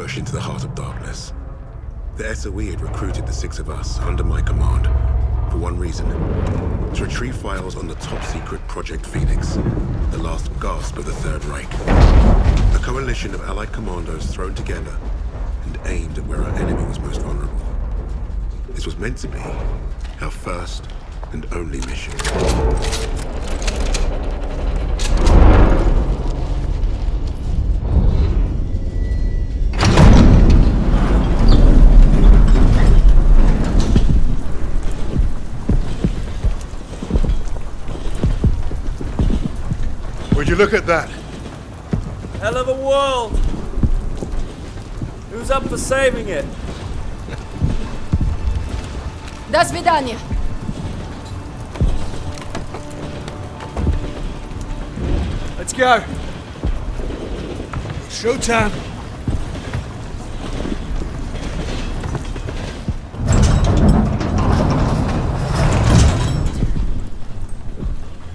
push into the heart of darkness. The SOE had recruited the six of us under my command for one reason: to retrieve files on the top-secret Project Phoenix, the last gasp of the Third Reich. A coalition of Allied commandos thrown together and aimed at where our enemy was most vulnerable. This was meant to be our first and only mission. Would you look at that? Hell of a world! Who's up for saving it? До свидания. Let's go! Showtime!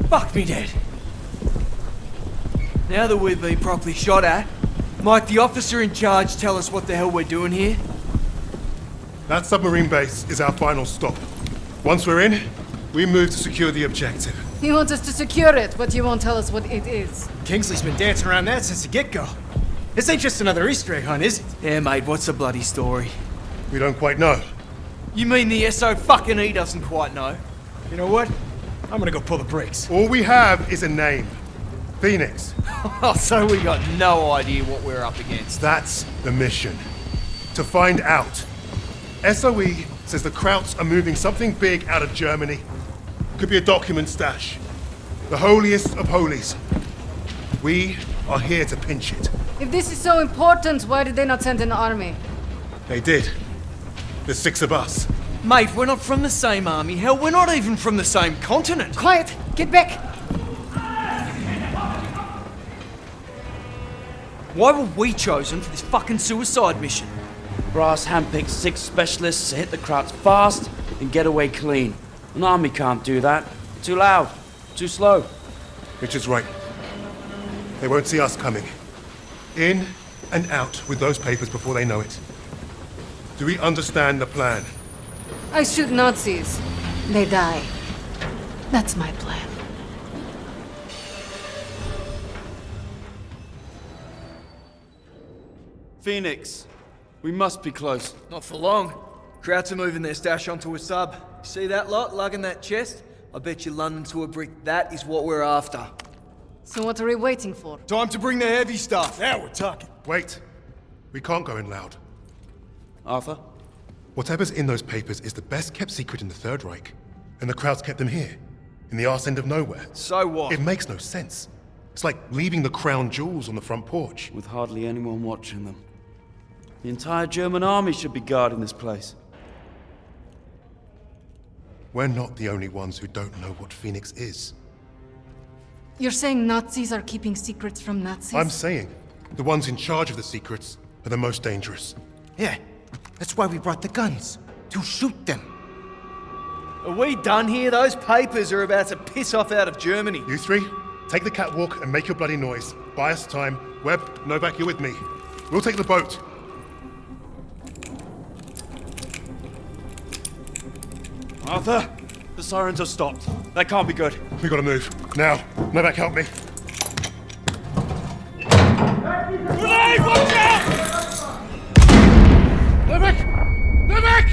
Fuck me dead. Now that we've been properly shot at, might the officer in charge tell us what the hell we're doing here? That submarine base is our final stop. Once we're in, we move to secure the objective. He wants us to secure it, but you won't tell us what it is. Kingsley's been dancing around that since the get-go. This ain't just another Easter egg hunt, is it? Yeah, mate, what's the bloody story? We don't quite know. You mean the SO-fucking-E doesn't quite know? You know what? I'm gonna go pull the brakes. All we have is a name. Phoenix. Oh, so we got no idea what we're up against. That's the mission. To find out. SOE says the Krauts are moving something big out of Germany. Could be a document stash. The holiest of holies. We are here to pinch it. If this is so important, why did they not send an army? They did. There's six of us. Mate, we're not from the same army. Hell, we're not even from the same continent. Quiet! Get back! Why were we chosen for this fucking suicide mission? Brass handpicked 6 specialists to hit the Krauts fast and get away clean. An army can't do that. Too loud. Too slow. Richard's right. They won't see us coming. In and out with those papers before they know it. Do we understand the plan? I shoot Nazis. They die. That's my plan. Phoenix, we must be close. Not for long. Krauts are moving their stash onto a sub. See that lot lugging that chest? I bet you London to a brick that is what we're after. So what are we waiting for? Time to bring the heavy stuff. Now we're talking. Wait. We can't go in loud. Arthur? Whatever's in those papers is the best kept secret in the Third Reich. And the Krauts kept them here, in the arse end of nowhere. So what? It makes no sense. It's like leaving the crown jewels on the front porch. With hardly anyone watching them. The entire German army should be guarding this place. We're not the only ones who don't know what Phoenix is. You're saying Nazis are keeping secrets from Nazis? I'm saying the ones in charge of the secrets are the most dangerous. Yeah, that's why we brought the guns. To shoot them. Are we done here? Those papers are about to piss off out of Germany. You three, take the catwalk and make your bloody noise. Buy us time. Webb, Novak, you're with me. We'll take the boat. Arthur? The sirens are stopped. That can't be good. We gotta move. Now. Novak, help me. Grenade! Watch out! Novak! Novak!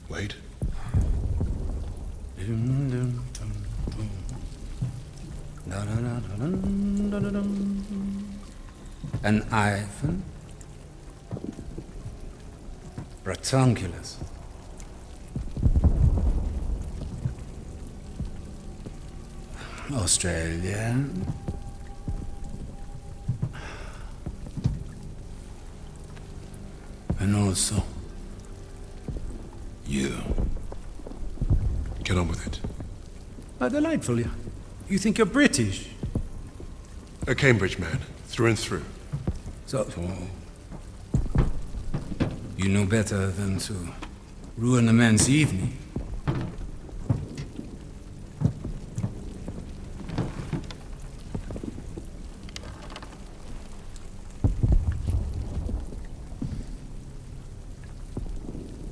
Wait. An Ivan? Rectangulus. Australia. And also you. Get on with it. Delightful. You think you're British? A Cambridge man, through and through. So You know better than to ruin a man's evening.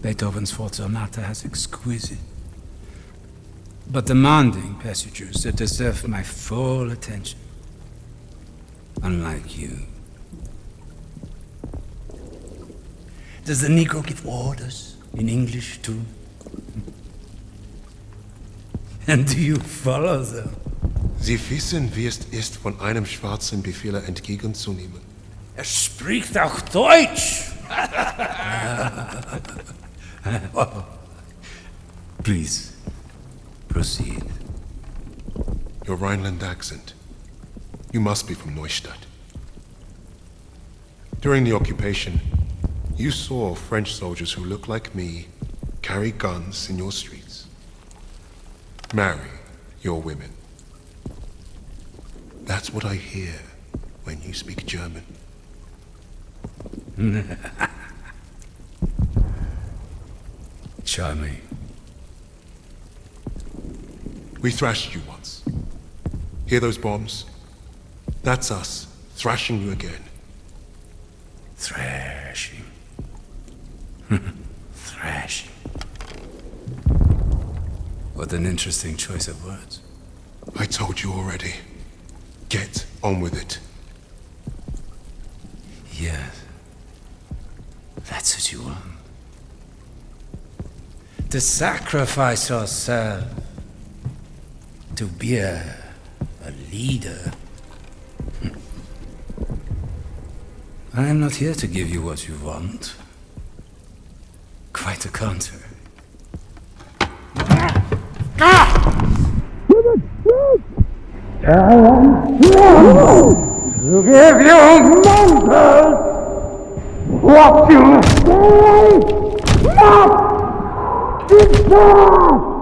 Beethoven's Fourth Sonata has exquisite, but demanding passages that deserve my full attention. Unlike you. Does the Negro give orders in English too? And do you follow them? Sie wissen, wie es ist, von einem Schwarzen Befehle entgegenzunehmen. Spricht auch Deutsch! Please, proceed. Your Rhineland accent. You must be from Neustadt. During the occupation, you saw French soldiers who look like me carry guns in your streets. Marry your women. That's what I hear when you speak German. Charming. We thrashed you once. Hear those bombs? That's us, thrashing you again. Thrashing. Thrashing. What an interesting choice of words. I told you already. Get on with it. Yes. That's what you want. To sacrifice yourself. To be a leader. I am not here to give you what you want. Quite the contrary. To give you monsters what you say not deserve!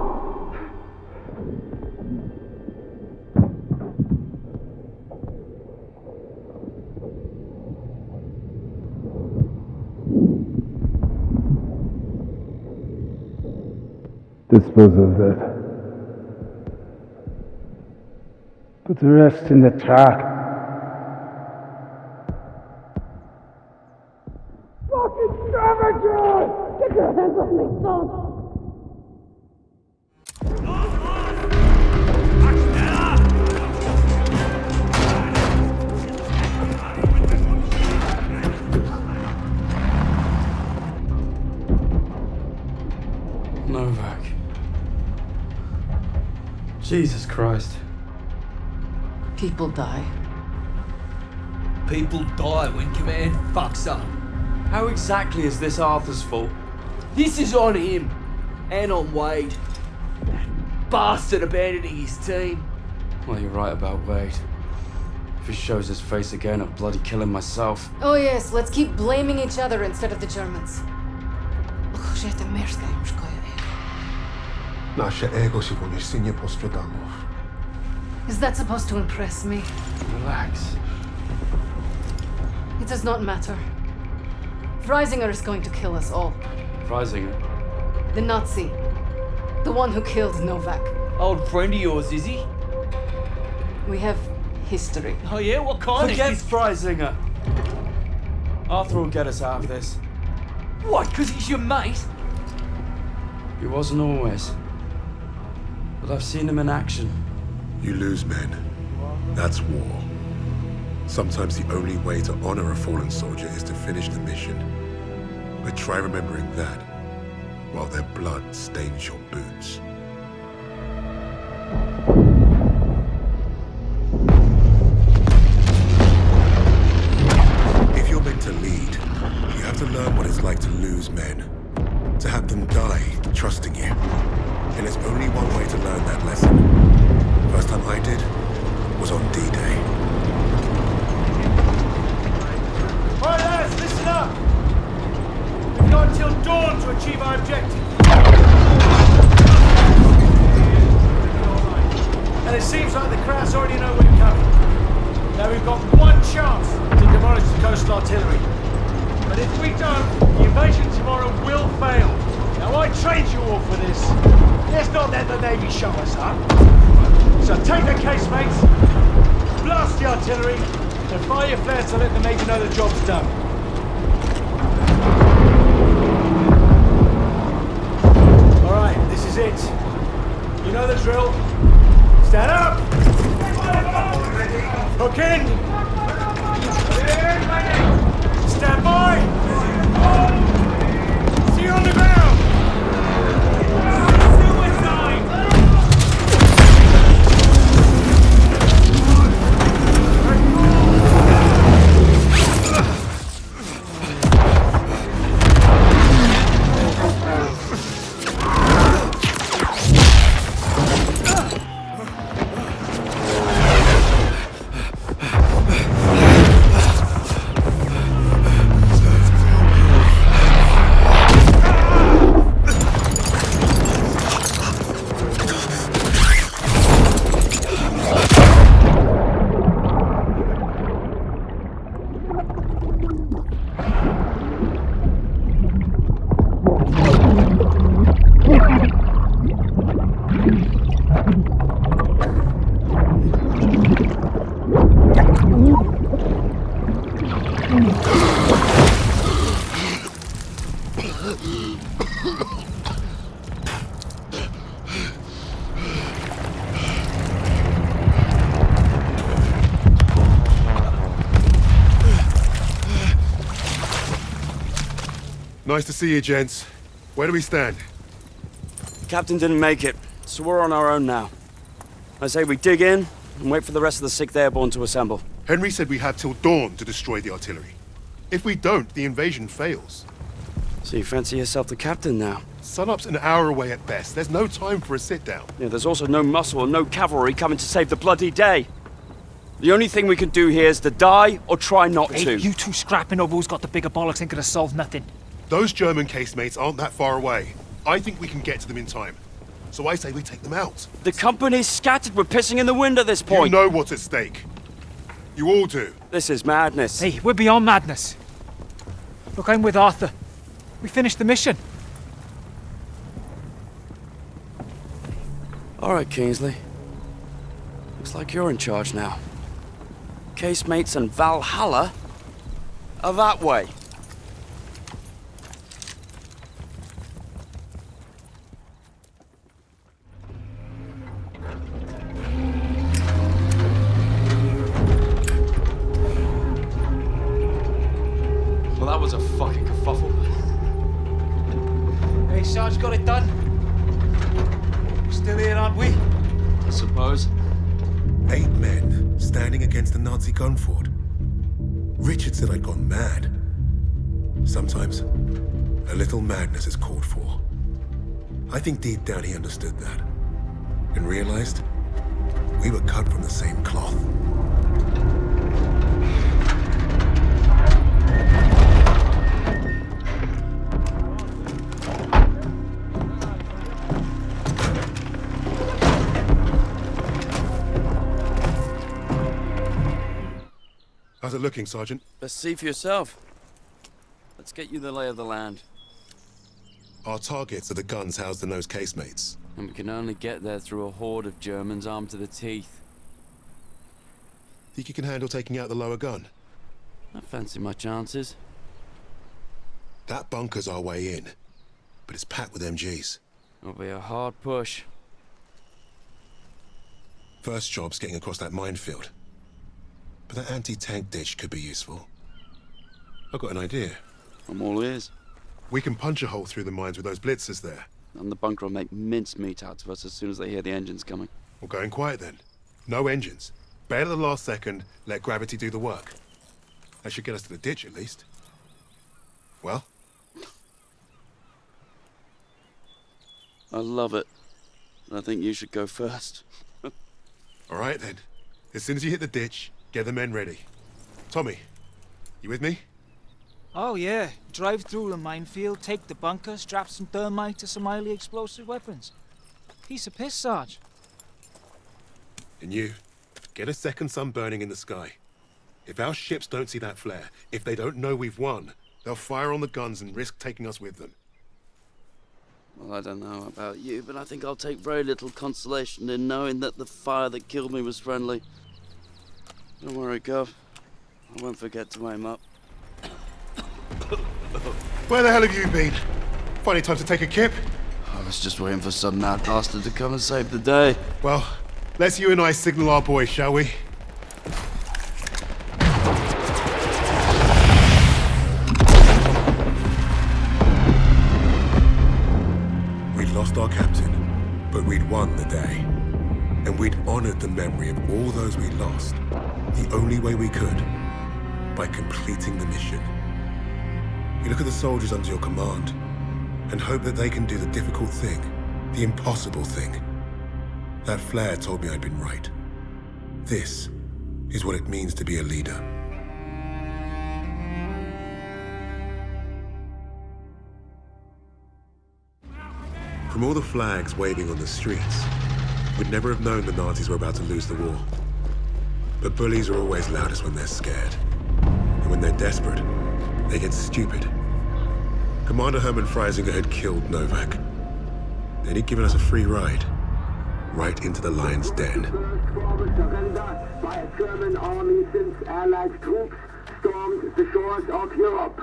Dispose of that. Put the rest in the truck. Fucking savages! Get your hands off me, son! Novak. Jesus Christ. People die. People die when command fucks up. How exactly is this Arthur's fault? This is on him. And on Wade. That bastard abandoning his team. Well, you're right about Wade. If he shows his face again, I'll bloody kill him myself. Oh yes, let's keep blaming each other instead of the Germans. Nasze ego się po nie postradamo. Is that supposed to impress me? Relax. It does not matter. Freisinger is going to kill us all. Freisinger? The Nazi. The one who killed Novak. Old friend of yours, is he? We have history. Oh yeah? What kind Forget of... Freisinger! Arthur will get us out of this. What, because he's your mate? He wasn't always. But I've seen him in action. You lose men. That's war. Sometimes the only way to honor a fallen soldier is to finish the mission. But try remembering that while their blood stains your boots. If you're meant to lead, you have to learn what it's like to lose men. To have them die trusting you. And there's only one way to learn that lesson. First time I did was on D-Day. All right, lads, listen up! We've got until dawn to achieve our objective. And it seems like the Krauts already know we're coming. Now we've got one chance to demolish the coastal artillery. But if we don't, the invasion tomorrow will fail. Now I trained you all for this. Let's not let the Navy show us up. So take the casemates, blast the artillery, and fire your flares to let the Navy know the job's done. Alright, this is it. You know the drill. Stand up! Hook in! Stand by! See you on the ground! Nice to see you, gents. Where do we stand? Captain didn't make it, so we're on our own now. I say we dig in and wait for the rest of the 6th Airborne to assemble. Henry said we have till dawn to destroy the artillery. If we don't, the invasion fails. So you fancy yourself the captain now? Sunup's an hour away at best. There's no time for a sit-down. Yeah, there's also no muscle or no cavalry coming to save the bloody day. The only thing we can do here is to die or try not to. Hey, you two scrapping over who's got the bigger bollocks ain't gonna solve nothing. Those German casemates aren't that far away. I think we can get to them in time. So I say we take them out. The company's scattered. We're pissing in the wind at this point. You know what's at stake. You all do. This is madness. Hey, we're beyond madness. Look, I'm with Arthur. We finished the mission. All right, Kingsley. Looks like you're in charge now. Casemates and Valhalla are that way. Well, that was a fucking kerfuffle. Hey, Sarge got it done. We're still here, aren't we? I suppose. 8 men standing against a Nazi gun fort. Richard said I'd gone mad. Sometimes, a little madness is called for. I think deep down he understood that. And realized we were cut from the same cloth. How's it looking, Sergeant? Best see for yourself. Let's get you the lay of the land. Our targets are the guns housed in those casemates. And we can only get there through a horde of Germans armed to the teeth. Think you can handle taking out the lower gun? I fancy my chances. That bunker's our way in, but it's packed with MGs. It'll be a hard push. First job's getting across that minefield. But that anti-tank ditch could be useful. I've got an idea. I'm all ears. We can punch a hole through the mines with those blitzers there. And the bunker will make mincemeat out of us as soon as they hear the engines coming. We're going quiet then. No engines. Bail at the last second, let gravity do the work. That should get us to the ditch at least. Well? I love it. I think you should go first. All right then. As soon as you hit the ditch, get the men ready. Tommy, you with me? Oh, yeah. Drive through the minefield, take the bunker, strap some thermite to some highly explosive weapons. Piece of piss, Sarge. And you, get a second sun burning in the sky. If our ships don't see that flare, if they don't know we've won, They'll fire on the guns and risk taking us with them. Well, I don't know about you, but I think I'll take very little consolation in knowing that the fire that killed me was friendly. Don't worry, Gov. I won't forget to aim up. Where the hell have you been? Finding time to take a kip? I was just waiting for some mad bastard to come and save the day. Well, let's you and I signal our boys, shall we? We'd lost our captain, but we'd won the day. And we'd honored the memory of all those we lost, the only way we could, by completing the mission. You look at the soldiers under your command, and hope that they can do the difficult thing, the impossible thing. That flare told me I'd been right. This is what it means to be a leader. From all the flags waving on the streets, we'd never have known the Nazis were about to lose the war. But bullies are always loudest when they're scared. And when they're desperate, they get stupid. Commander Hermann Freisinger had killed Novak. And he'd given us a free ride, right into the lion's den. Surrender by a German army since Allied troops stormed the shores of Europe.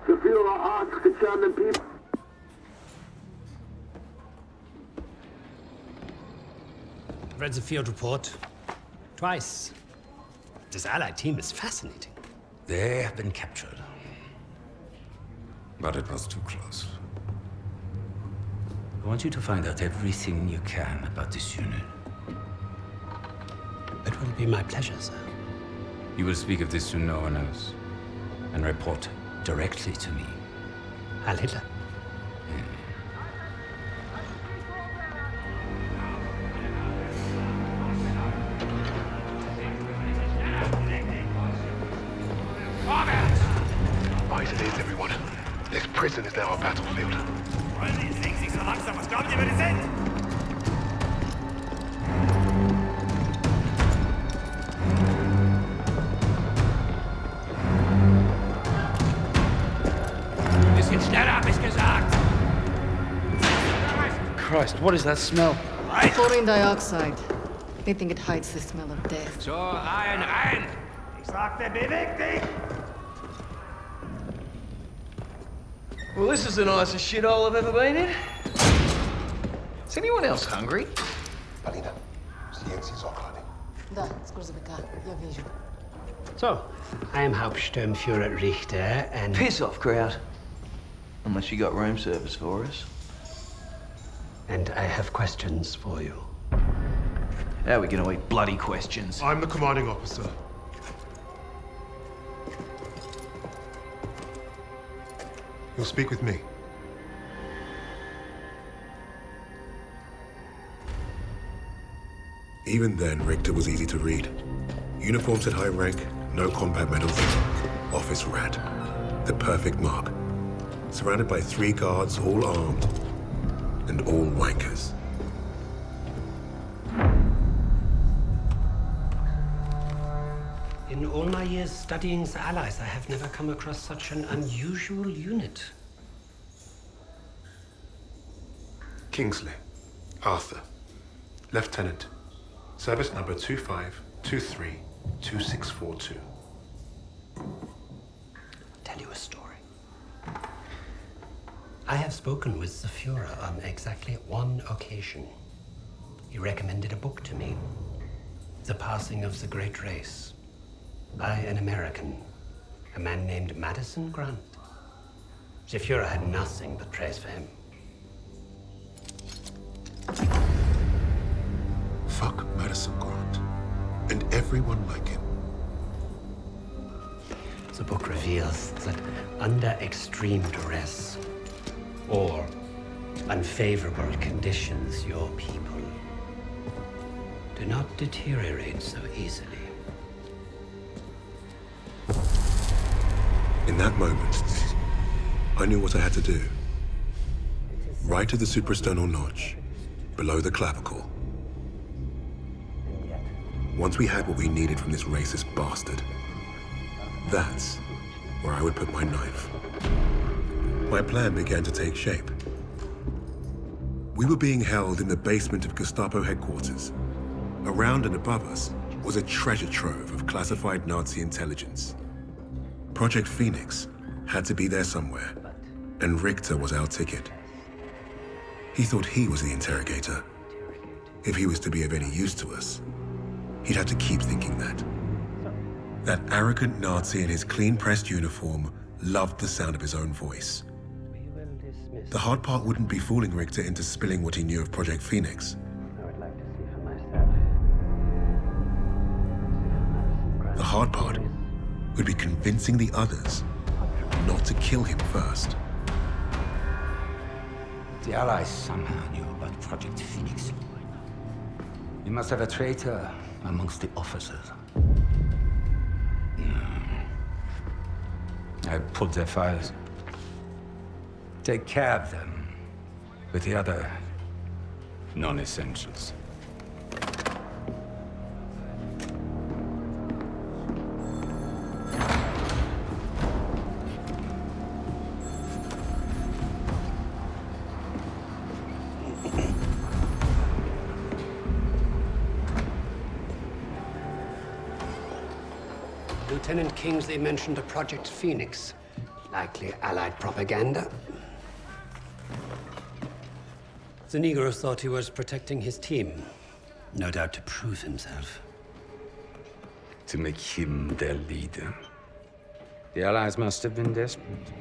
The Führer asked the German people. Read the field report twice. This Allied team is fascinating. They have been captured. But it was too close. I want you to find out everything you can about this unit. It will be my pleasure, sir. You will speak of this to no one else, and report directly to me. Heil Hitler. Right it is, everyone. This prison is now our battlefield. Wollen Sie ins Ding sich so langsam? Was glauben Sie, wer wir sind? Ein bisschen schneller, hab ich gesagt. Christ, what is that smell? Chlorine dioxide. They think it hides the smell of death. So, rein! Ich sagte, beweg dich! Well, this is the nicest shithole I've ever been in. Is anyone else hungry? Polina, sehen Sie Socklane. Da, z gruzowika. Ja wierzę. So, I am Hauptsturmführer Richter, and... Piss off, crowd. Unless you got room service for us. And I have questions for you. How are we gonna eat bloody questions? I'm the commanding officer. You'll speak with me. Even then, Richter was easy to read. Uniforms at high rank, no combat medals. Office rat. The perfect mark. Surrounded by 3 guards, all armed. And all wankers. In all my years studying the Allies, I have never come across such an unusual unit. Kingsley. Arthur. Lieutenant. Service number 25232642. Tell you a story. I have spoken with the Führer on exactly one occasion. He recommended a book to me. The Passing of the Great Race. By an American. A man named Madison Grant. The Führer had nothing but praise for him. Fuck Madison Grant. And everyone like him. The book reveals that under extreme duress or unfavorable conditions, your people do not deteriorate so easily. In that moment, I knew what I had to do. Right at the suprasternal notch, below the clavicle. Once we had what we needed from this racist bastard, that's where I would put my knife. My plan began to take shape. We were being held in the basement of Gestapo headquarters. Around and above us was a treasure trove of classified Nazi intelligence. Project Phoenix had to be there somewhere, and Richter was our ticket. He thought he was the interrogator. If he was to be of any use to us, he'd have to keep thinking that. That arrogant Nazi in his clean-pressed uniform loved the sound of his own voice. The hard part wouldn't be fooling Richter into spilling what he knew of Project Phoenix. The hard part would be convincing the others not to kill him first. The Allies somehow knew about Project Phoenix. You must have a traitor amongst the officers. No. I pulled their files. Take care of them with the other non-essentials. Lieutenant Kingsley mentioned a Project Phoenix. Likely Allied propaganda. The Negro thought he was protecting his team. No doubt to prove himself. To make him their leader. The Allies must have been desperate.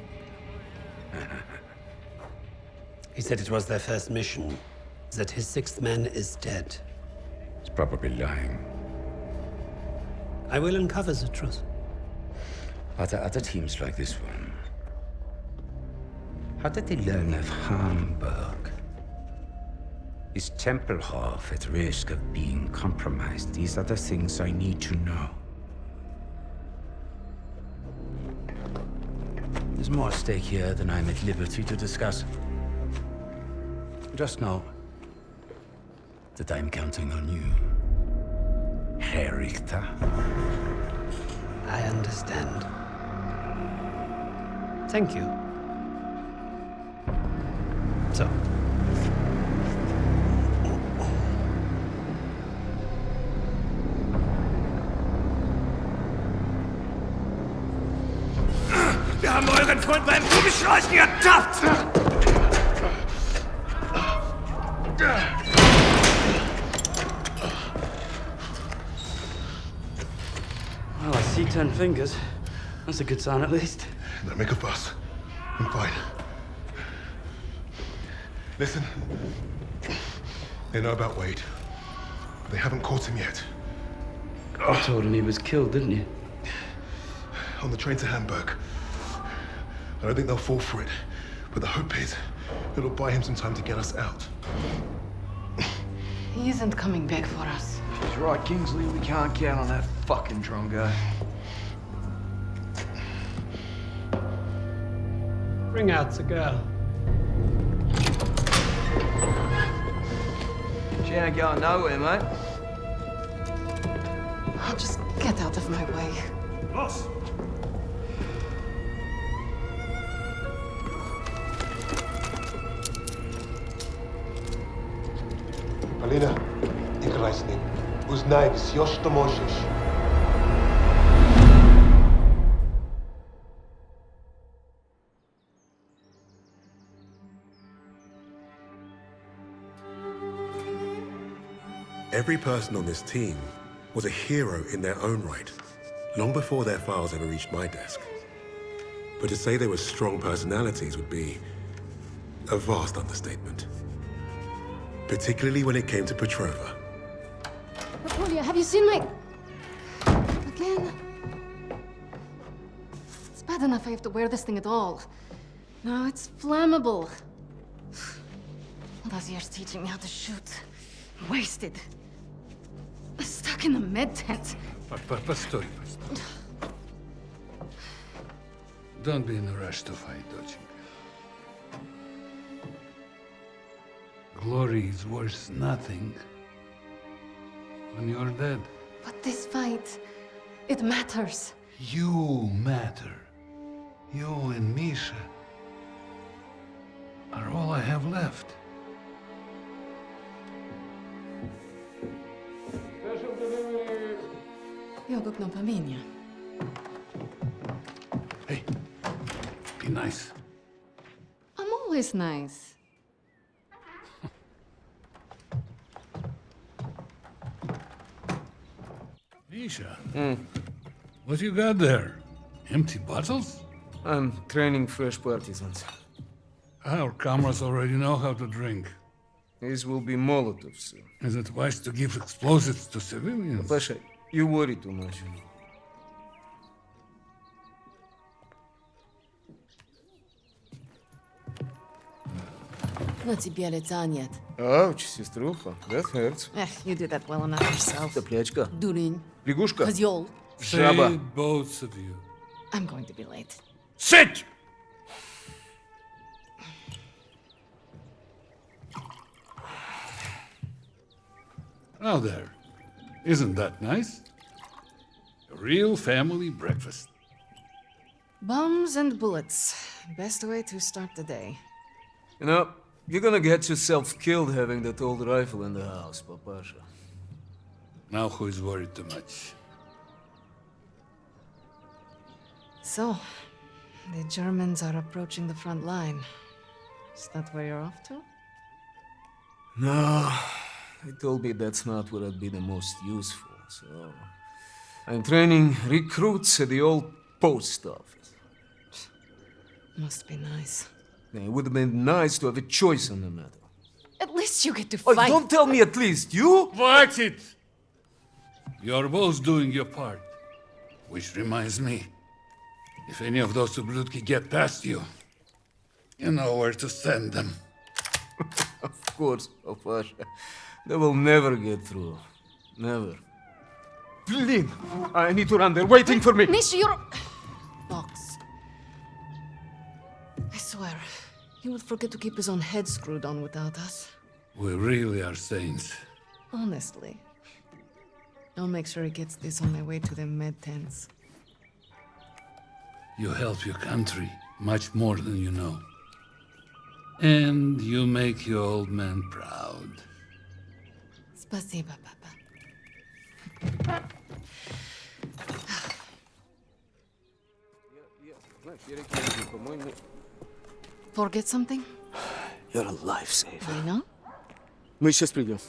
He said it was their first mission. That his sixth man is dead. He's probably lying. I will uncover the truth. Are there other teams like this one? How did they learn of Hamburg? Is Tempelhof at risk of being compromised? These are the things I need to know. There's more at stake here than I'm at liberty to discuss. Just know that I'm counting on you, Herr Richter. I understand. Thank you. So. Wir haben euren Freund beim Rumschleichen ertappt! Well, I see 10 fingers. That's a good sign, at least. Don't make a fuss. I'm fine. Listen. They know about Wade. But they haven't caught him yet. You told him he was killed, didn't you? On the train to Hamburg. I don't think they'll fall for it. But the hope is it'll buy him some time to get us out. He isn't coming back for us. He's right, Kingsley. We can't count on that fucking Drongo. Bring out the girl. She ain't going nowhere, mate. Oh, just get out of my way. Los! Polina, играй с ним. Узнай все, что можешь. Every person on this team was a hero in their own right, long before their files ever reached my desk. But to say they were strong personalities would be a vast understatement. Particularly when it came to Petrova. Napoleon, have you seen my... Again? It's bad enough I have to wear this thing at all. Now it's flammable. All those years teaching me how to shoot. Wasted. Stuck in a med tent. Постой. Don't be in a rush to fight, доченька. Glory is worth nothing when you're dead. But this fight, it matters. You matter. You and Misha are all I have left. Jag öppnar familjen. Hey, be nice. I'm always nice. Misha, what you got there? Empty bottles? I'm training fresh partisans. Our comrades already know how to drink. These will be Molotovs soon. Is it wise to give explosives to civilians? Pasha, you worry too much. На тебе лица нет. Ouch, сеструха, that hurts. You do that well enough yourself. Топлячка. Дурень. Лягушка. Козёл. Жаба. Say both of you. I'm going to be late. Sit! Now there. Isn't that nice? A real family breakfast. Bombs and bullets. Best way to start the day. You know, you're gonna get yourself killed having that old rifle in the house, Papasha. Now who is worried too much? So, the Germans are approaching the front line. Is that where you're off to? No, they told me that's not where I'd be the most useful, so... I'm training recruits at the old post office. Must be nice. It would have been nice to have a choice on the matter. At least you get to Oh, fight. don't tell me at least, you? Watch it! You're both doing your part. Which reminds me, if any of those Ubludki get past you, you know where to send them. Of course, Papasha. They will never get through. Never. Blin! I need to run. They're waiting for me. Misha, you're... Box. I swear, he would forget to keep his own head screwed on without us. We really are saints. Honestly. I'll make sure he gets this on my way to the med tents. You help your country much more than you know. And you make your old man proud. Спасибо, Papa. Forget something? You're a lifesaver. I know. Мы сейчас придем.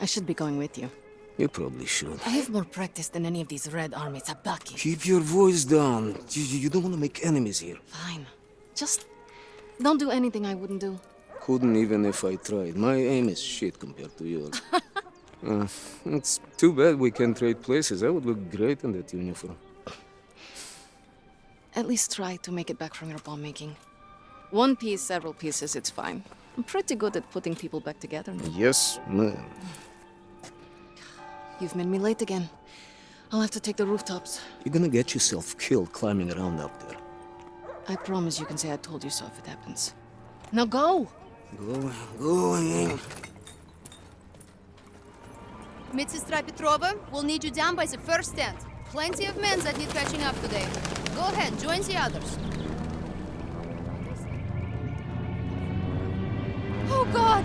I should be going with you. You probably should. I have more practice than any of these Red Army sabaki. Keep your voice down. You don't want to make enemies here. Fine. Just don't do anything I wouldn't do. Couldn't even if I tried. My aim is shit compared to yours. It's too bad we can't trade places. I would look great in that uniform. At least try to make it back from your bomb making. One piece, several pieces, it's fine. I'm pretty good at putting people back together now. Yes, ma'am. You've made me late again. I'll have to take the rooftops. You're gonna get yourself killed climbing around up there. I promise you can say I told you so if it happens. Now go! Going. Медсестра Petrova, we'll need you down by the first tent. Plenty of men that need patching up today. Go ahead, join the others. Oh, God!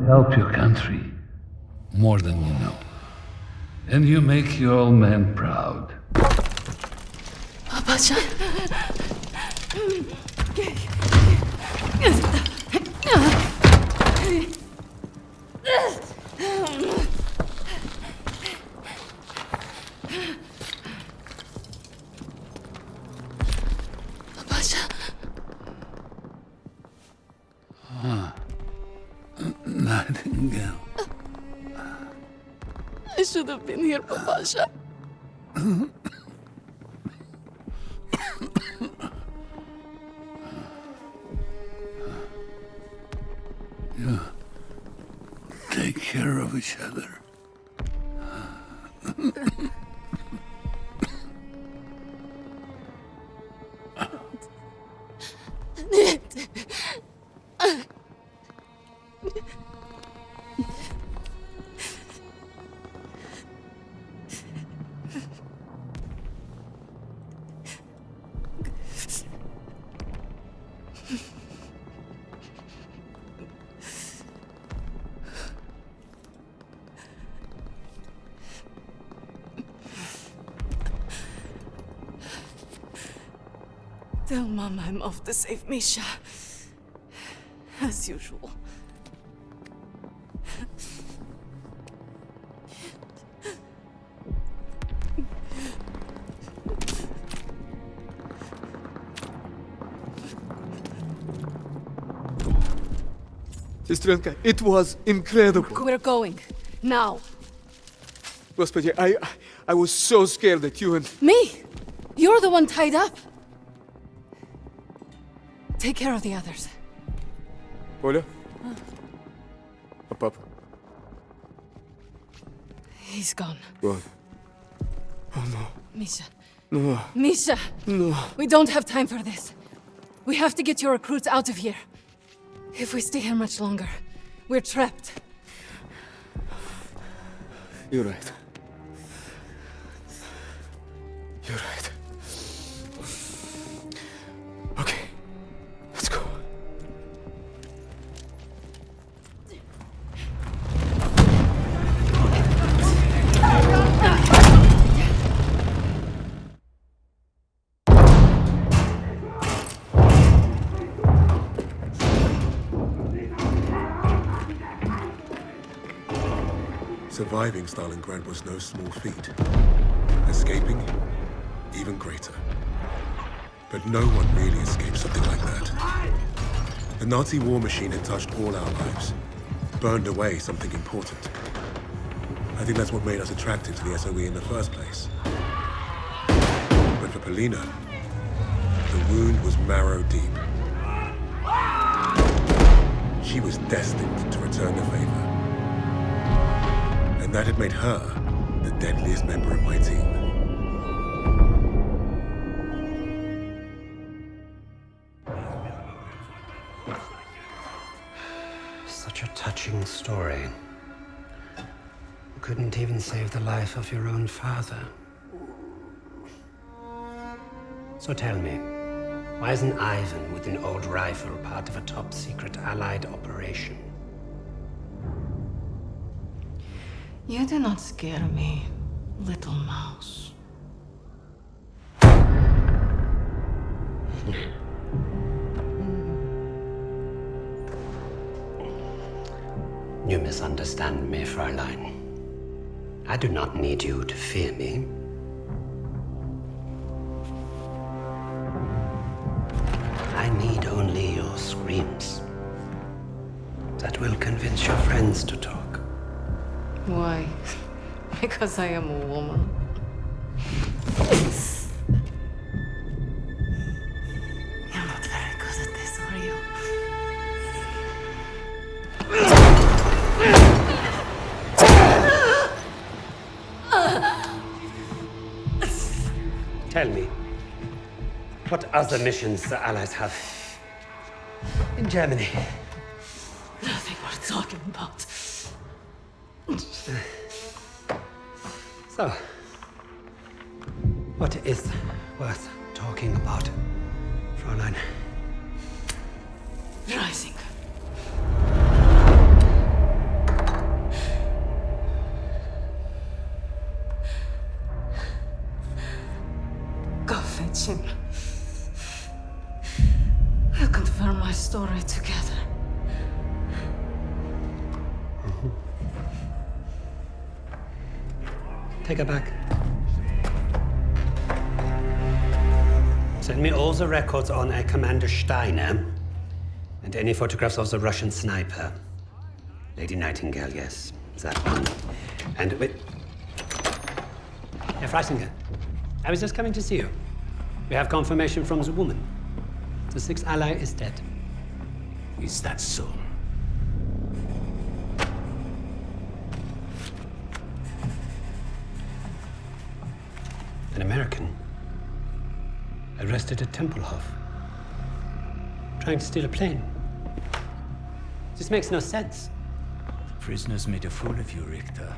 help your country more than you know. And you make your old man proud. Papacan. Nightingale. I should have been here, Papasha. You take care of each other. Tell Mom I'm off to save Misha. As usual. Sestrenka, it was incredible. We're going. Now. Господи, I was so scared that you and... Me? You're the one tied up. Take care of the others. Поля? Папа? He's gone. Gone. Oh no. Misha. No. Misha! No. We don't have time for this. We have to get your recruits out of here. If we stay here much longer, we're trapped. You're right. You're right. Okay. Let's go. Surviving Stalingrad was no small feat. Escaping, even greater. But no one really escaped something like that. The Nazi war machine had touched all our lives, burned away something important. I think that's what made us attracted to the SOE in the first place. But for Polina, the wound was marrow deep. She was destined to return the favor. And that had made her the deadliest member of my team. Such a touching story. You couldn't even save the life of your own father. So tell me, why isn't Ivan with an old rifle part of a top-secret Allied operation? You do not scare me, little mouse. You misunderstand me, Fräulein. I do not need you to fear me. I need only your screams. That will convince your friends to talk. Why? Because I am a woman. You're not very good at this, are you? Tell me, what other missions the Allies have in Germany? Nothing worth talking about. So, what is worth talking about, Fräulein? Rising. watching. We'll confirm my story together. Take her back. Send me all the records on a Commander Steiner and any photographs of the Russian sniper. Lady Nightingale, yes, that one. And wait. Herr Freisinger, I was just coming to see you. We have confirmation from the woman. The sixth ally is dead. Is that so? An American arrested at Tempelhof, trying to steal a plane. This makes no sense. The prisoners made a fool of you, Richter.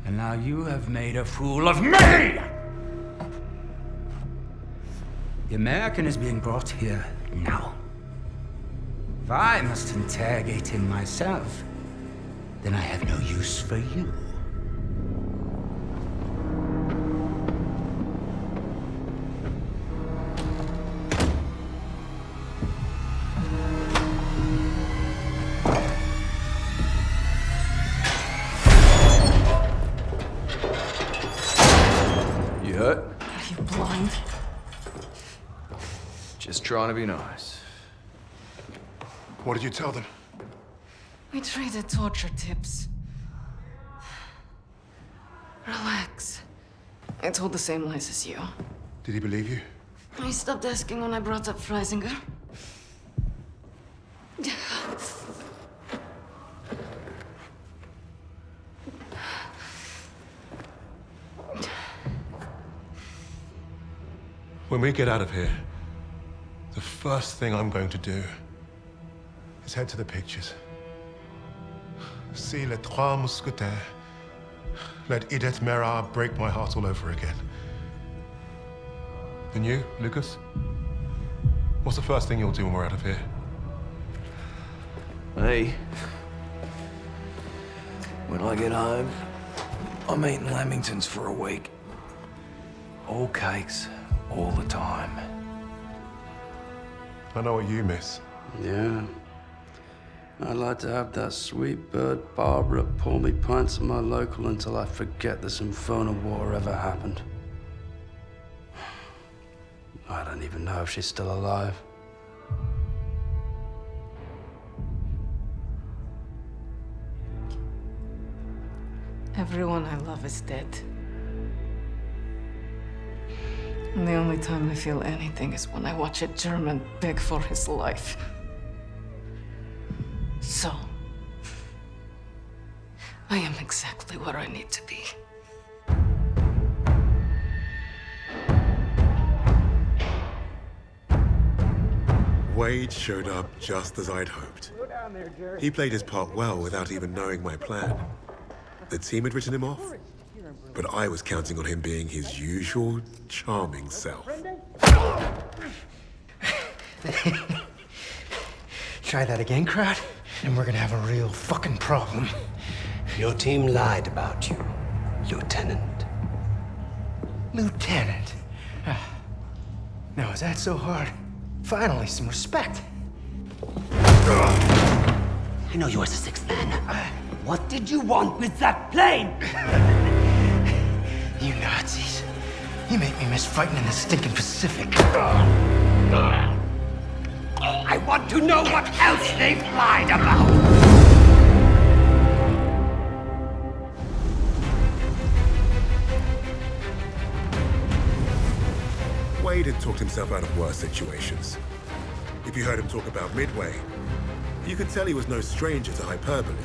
And now you have made a fool of me! The American is being brought here now. If I must interrogate him myself, then I have no use for you. You hurt? Are you blind? Just trying to be nice. What did you tell them? We traded torture tips. Relax. I told the same lies as you. Did he believe you? He stopped asking when I brought up Freisinger. When we get out of here, the first thing I'm going to do is head to the pictures. See Les Trois Mousquetaires. Let Edith Merard break my heart all over again. And you, Lucas? What's the first thing you'll do when we're out of here? Hey. When I get home, I'm eating Lamingtons for a week. All cakes, all the time. I know what you miss. Yeah. I'd like to have that sweet bird Barbara pour me pints at my local until I forget this infernal war ever happened. I don't even know if she's still alive. Everyone I love is dead. And the only time I feel anything is when I watch a German beg for his life. So, I am exactly where I need to be. Wade showed up just as I'd hoped. He played his part well without even knowing my plan. The team had written him off, but I was counting on him being his usual charming self. Try that again, crowd, and we're gonna have a real fucking problem. Your team lied about you, Lieutenant. Lieutenant? Now, is that so hard? Finally, some respect. I know you as the sixth man. What did you want with that plane? You Nazis. You make me miss fighting in the stinking Pacific. I want to know what else they've lied about. Wade had talked himself out of worse situations. If you heard him talk about Midway, you could tell he was no stranger to hyperbole.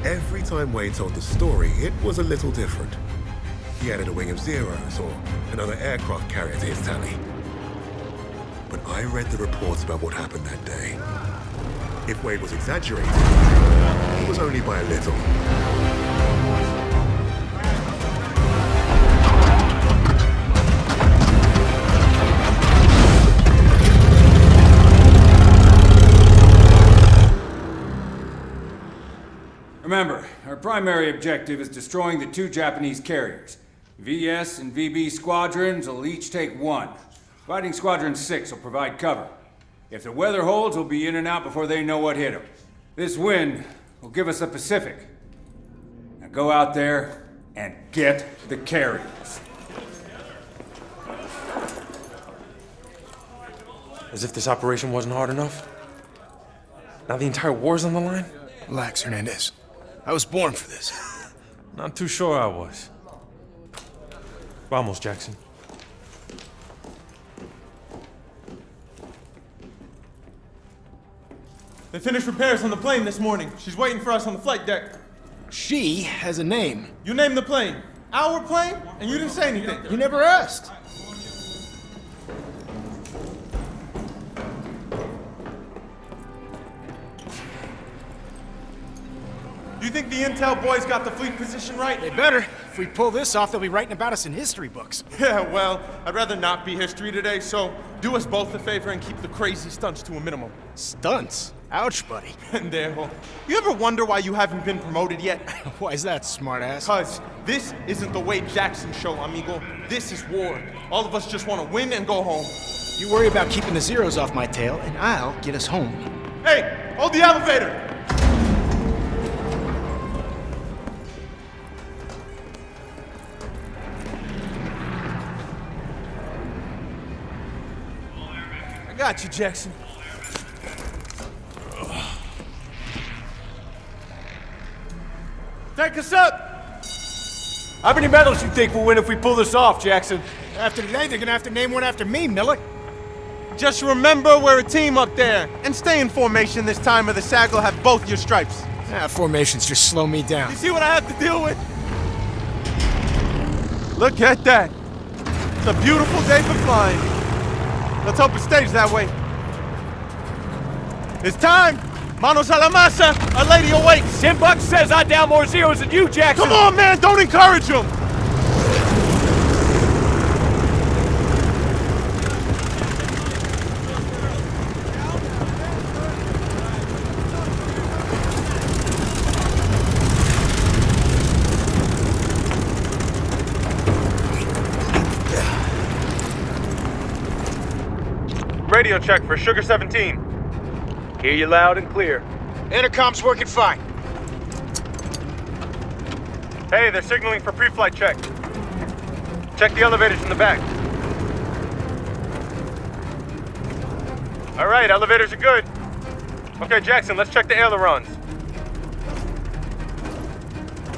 Every time Wade told the story, it was a little different. He added a wing of Zeros or another aircraft carrier to his tally. But I read the reports about what happened that day. If Wade was exaggerating, it was only by a little. Remember, our primary objective is destroying the 2 Japanese carriers. VS and VB squadrons will each take 1. Fighting Squadron 6 will provide cover. If the weather holds, we'll be in and out before they know what hit them. This wind will give us the Pacific. Now go out there and get the carriers. As if this operation wasn't hard enough. Now the entire war's on the line? Relax, Hernandez. I was born for this. Not too sure I was. Vamos, Jackson. They finished repairs on the plane this morning. She's waiting for us on the flight deck. She has a name. You named the plane. Our plane? And you didn't say anything. You never asked. Do you think the intel boys got the fleet position right? They better. If we pull this off, they'll be writing about us in history books. Yeah, well, I'd rather not be history today, so do us both a favor and keep the crazy stunts to a minimum. Stunts? Ouch, buddy. Pendejo. You ever wonder why you haven't been promoted yet? Why is that, smartass? Cause this isn't the Wade Jackson show, amigo. This is war. All of us just want to win and go home. You worry about keeping the zeros off my tail, and I'll get us home. Hey, hold the elevator! I got you, Jackson. Take us up! How many medals you think we'll win if we pull this off, Jackson? After today, they're gonna have to name one after me, Miller. Just remember we're a team up there. And stay in formation this time or the SAG will have both your stripes. Formations just slow me down. You see what I have to deal with? Look at that. It's a beautiful day for flying. Let's hope it stays that way. It's time! Manos a la masa! Our lady awaits! $10 says I down more zeros than you, Jackson! Come on, man! Don't encourage him! Radio check for Sugar 17. Hear you loud and clear. Intercom's working fine. Hey, they're signaling for pre-flight check. Check the elevators in the back. All right, elevators are good. Okay, Jackson, let's check the ailerons.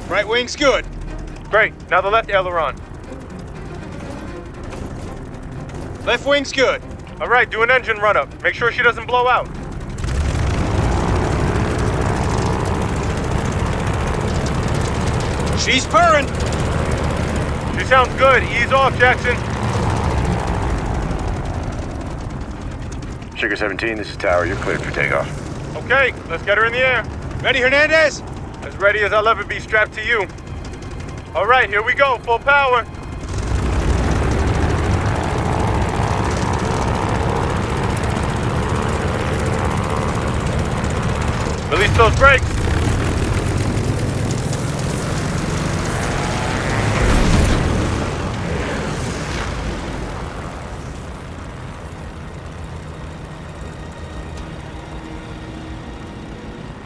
Right wing's good. Great, now the left aileron. Left wing's good. All right, do an engine run-up. Make sure she doesn't blow out. She's purring. She sounds good. Ease off, Jackson. Sugar 17, this is Tower. You're cleared for takeoff. Okay, let's get her in the air. Ready, Hernandez? As ready as I'll ever be strapped to you. All right, here we go. Full power. Release those brakes.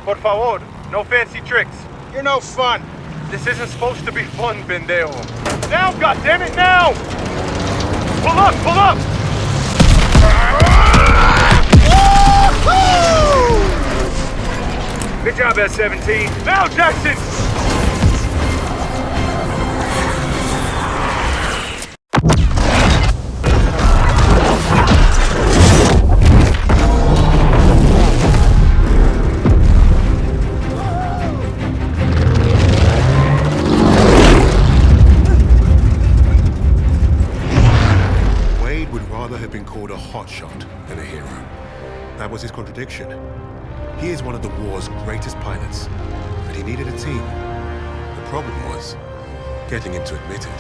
Por favor, no fancy tricks. You're no fun. This isn't supposed to be fun, pendejo. Now, goddammit, now! Pull up, pull up! Good job, S-17. Now, Jackson! Wade would rather have been called a hotshot than a hero. That was his contradiction. He is one of the war's greatest pilots, but he needed a team. The problem was getting him to admit it.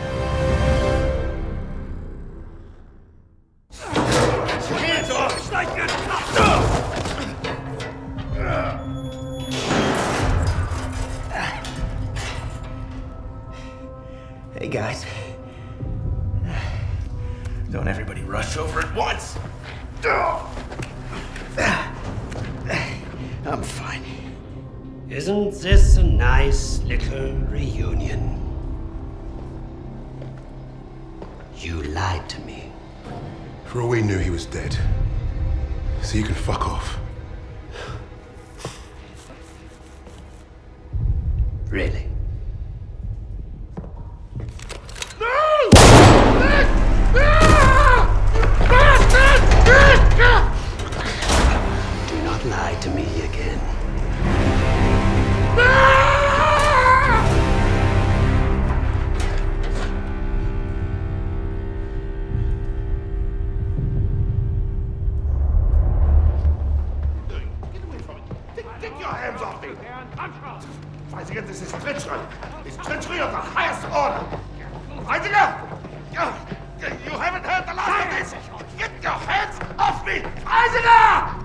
Hands off! Hey guys, Don't everybody rush over at once. I'm fine. Isn't this a nice little reunion? You lied to me. For all we knew, he was dead. So you can fuck off. Really? Do not lie to me again. Take your hands off me! Weisiger, this is treachery! It's treachery of the highest order! Weisiger! You haven't heard the last of this! Get your hands off me! Weisiger!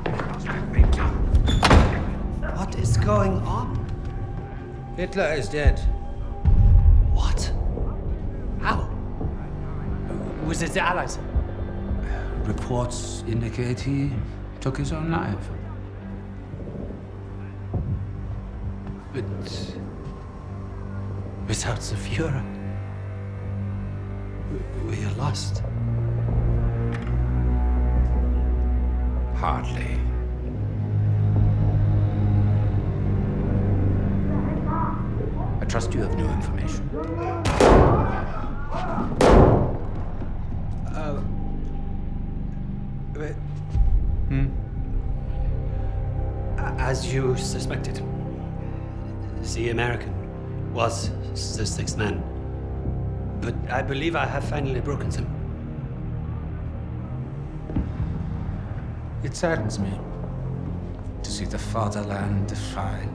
What is going on? Hitler is dead. What? How? Was it the Allies? Reports indicate he took his own life. But without the Führer, we are lost. Hardly. I trust you have new information. As you suspected, the American was the sixth man. But I believe I have finally broken them. It saddens me to see the fatherland defiled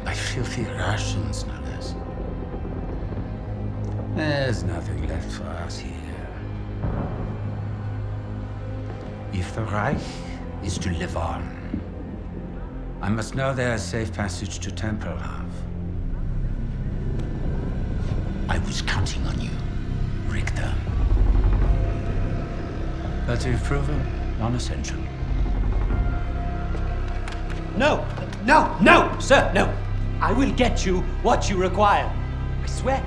by filthy Russians, no less. There's nothing left for us here. If the Reich is to live on, I must know there's safe passage to Tempelhof. I was counting on you, Richter. But you've proven non-essential. No, sir, no. I will get you what you require. I swear.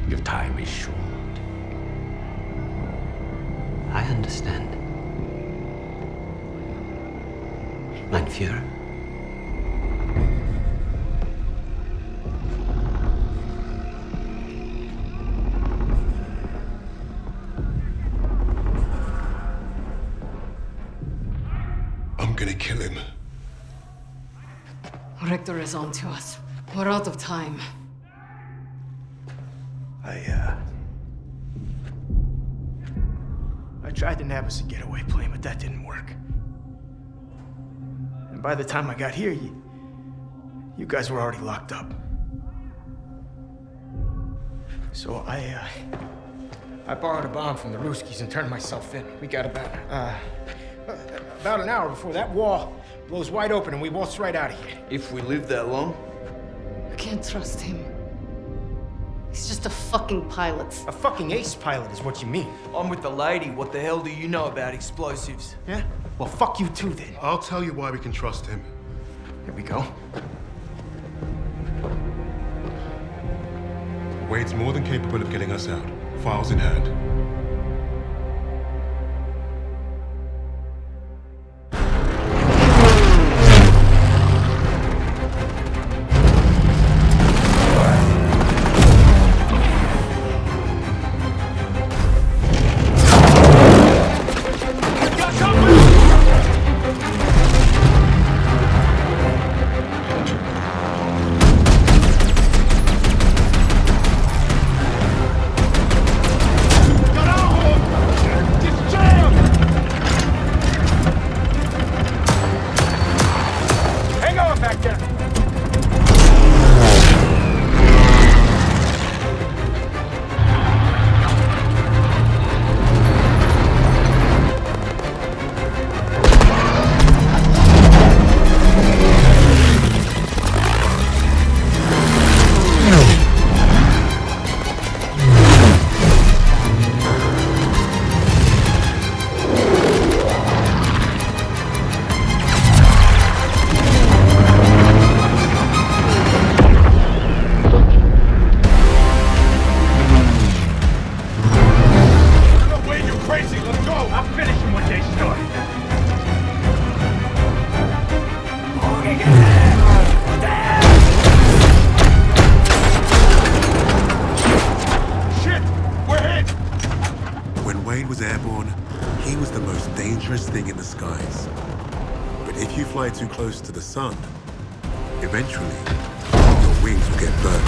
Your time is short. I understand. Mein Führer. I'm gonna kill him. Richter is on to us. We're out of time. I tried to nab us a getaway plane, but that didn't work. And by the time I got here, you guys were already locked up. So I borrowed a bomb from the Ruskies and turned myself in. We got about an hour before that wall blows wide open and we waltz right out of here. If we live that long? I can't trust him. He's just a fucking pilot. A fucking ace pilot is what you mean. I'm with the lady. What the hell do you know about explosives? Yeah? Well, fuck you too, then. I'll tell you why we can trust him. Here we go. Wade's more than capable of getting us out. Files in hand. too close to the sun, eventually, your wings will get burned.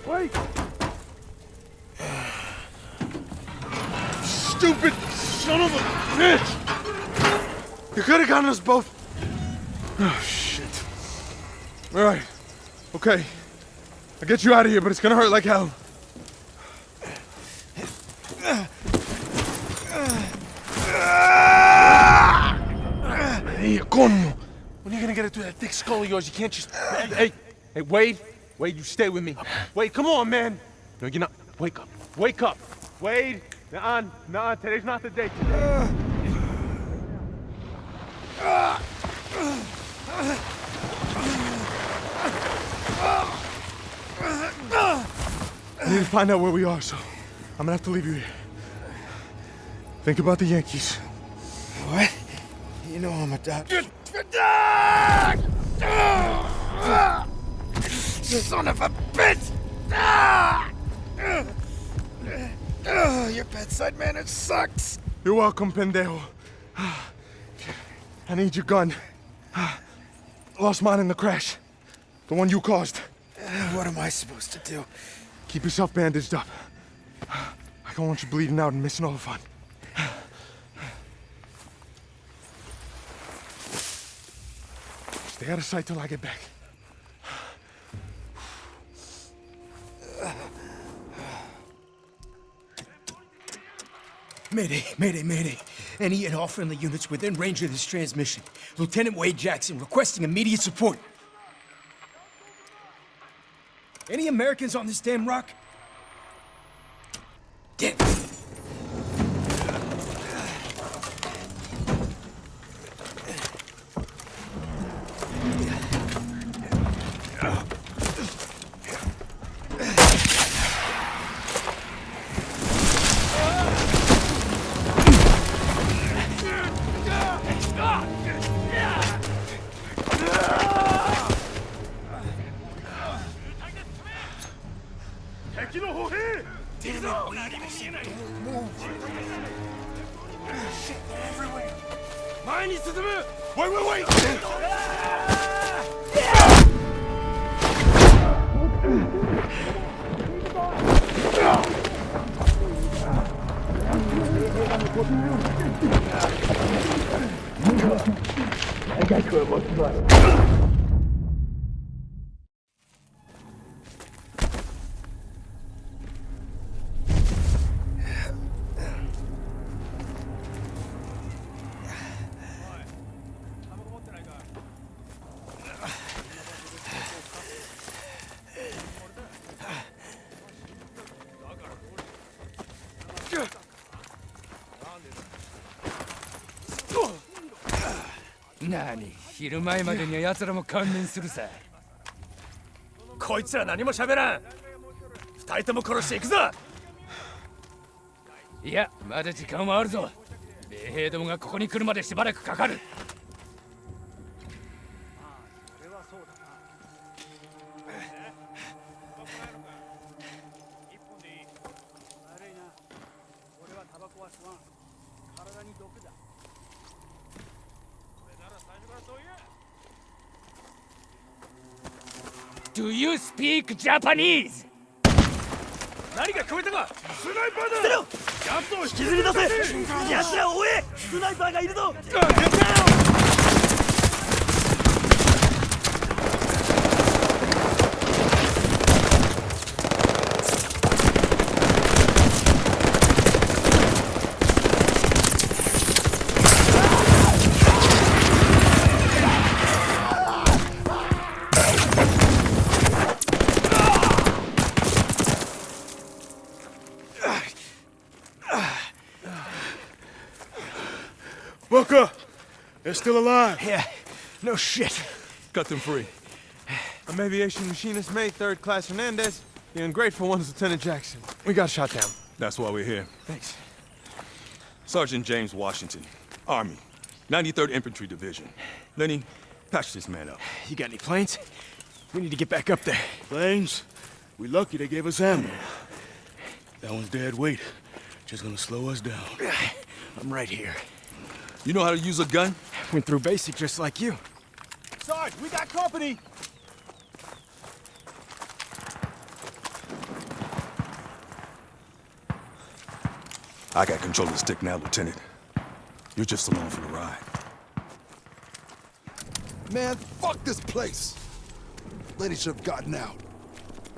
Wait! Stupid son of a bitch! You could have gotten us both. Oh, shit. All right. Okay. I'll get you out of here, but it's gonna hurt like hell. Hey, coño. When are you gonna get it through that thick skull of yours? You can't just... Hey, Wade. Wade, you stay with me. Wade, come on, man. No, you're not. Wake up. Wake up. Wade. Nuh-uh. Today's not the day. I need to find out where we are, so I'm gonna have to leave you here. Think about the Yankees. What? You know I'm a doctor. Son of a bitch! Your bedside manner sucks. You're welcome, pendejo. I need your gun. Lost mine in the crash. The one you caused. What am I supposed to do? Keep yourself bandaged up. I don't want you bleeding out and missing all the fun. Stay out of sight till I get back. Mayday. Any and all friendly units within range of this transmission. Lieutenant Wade Jackson requesting immediate support. Any Americans on this damn rock? Get. Wait!何、昼前までには奴らも観念するさ。こいつら何も喋らん。二人とも殺していくぞ。いや、まだ時間はあるぞ。米兵どもがここに来るまでしばらくかかる。Do you speak Japanese? 何が聞こえたか？スナイパーだ！捨てろ！奴を引きずり出せ！奴らを追え！スナイパーがいるぞ！Booker, They're still alive. Yeah, no shit. Cut them free. I'm aviation machinist mate, 3rd class Hernandez. The ungrateful one's Lieutenant Jackson. We got shot down. That's why we're here. Thanks. Sergeant James Washington, Army, 93rd Infantry Division. Lenny, patch this man up. You got any planes? We need to get back up there. Planes? We lucky they gave us ammo. That one's dead weight. Just gonna slow us down. I'm right here. You know how to use a gun? Went through basic just like you. Sarge, we got company! I got control of the stick now, Lieutenant. You're just along for the ride. Man, fuck this place! Lenny should have gotten out.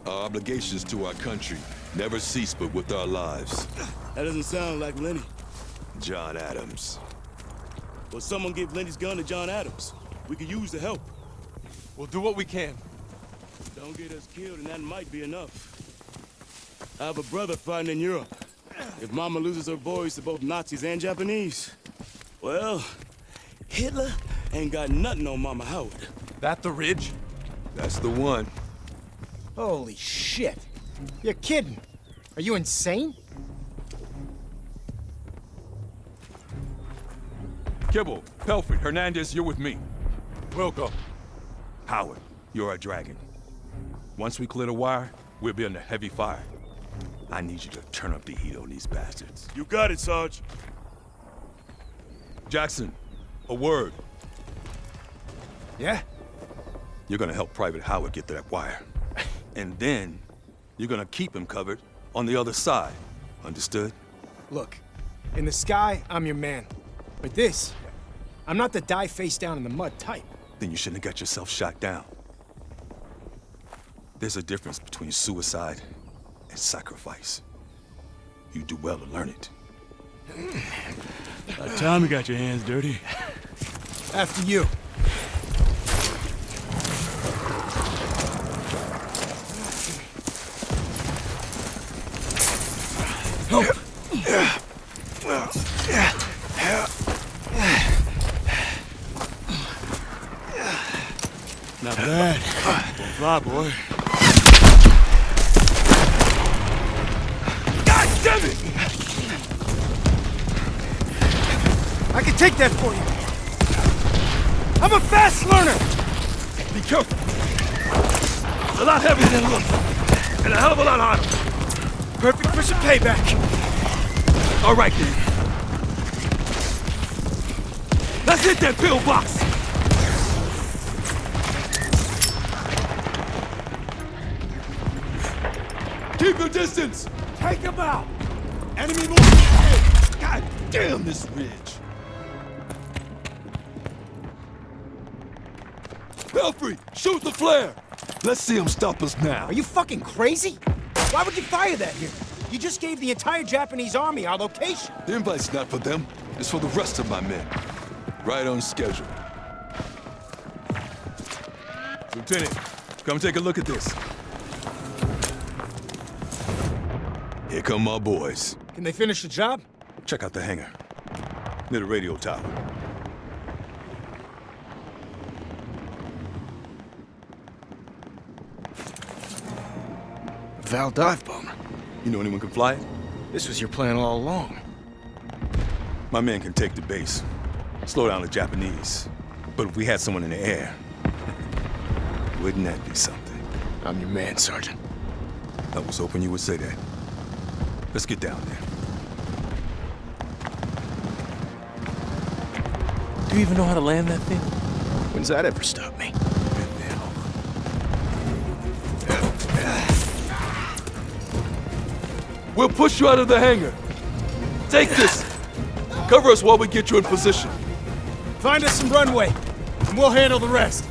Our obligations to our country never cease but with our lives. That doesn't sound like Lenny. John Adams. Well, someone give Lenny's gun to John Adams. We could use the help. We'll do what we can. Don't get us killed, and that might be enough. I have a brother fighting in Europe. If Mama loses her boys to both Nazis and Japanese, well, Hitler ain't got nothing on Mama Howard. That the Ridge? That's the one. Holy shit. You're kidding. Are you insane? Kibble, Pelfrey, Hernandez, you're with me. Welcome. Howard, you're our dragon. Once we clear the wire, we'll be under heavy fire. I need you to turn up the heat on these bastards. You got it, Sarge. Jackson, a word. Yeah? You're gonna help Private Howard get to that wire. And then, you're gonna keep him covered on the other side. Understood? Look, in the sky, I'm your man. But this, I'm not the die face down in the mud type. Then you shouldn't have got yourself shot down. There's a difference between suicide and sacrifice. You do well to learn it. About time you got your hands dirty. After you. Not bad. Don't fly, boy. God damn it! I can take that for you. I'm a fast learner! Be careful. It's a lot heavier than it looks. And a hell of a lot harder. Perfect for some payback. All right, then. Let's hit that pillbox! Keep your distance! Take him out! Enemy moving ahead! God damn this ridge! Pelfrey, shoot the flare! Let's see him stop us now. Are you fucking crazy? Why would you fire that here? You just gave the entire Japanese army our location. The invite's not for them, it's for the rest of my men. Right on schedule. Lieutenant, come take a look at this. Here come my boys. Can they finish the job? Check out the hangar. Near the radio tower. Val dive bomber. You know anyone can fly it? This was your plan all along. My men can take the base. Slow down the Japanese. But if we had someone in the air, wouldn't that be something? I'm your man, Sergeant. I was hoping you would say that. Let's get down there. Do you even know how to land that thing? When's that ever stopped me? We'll push you out of the hangar. Take this. Cover us while we get you in position. Find us some runway, and we'll handle the rest.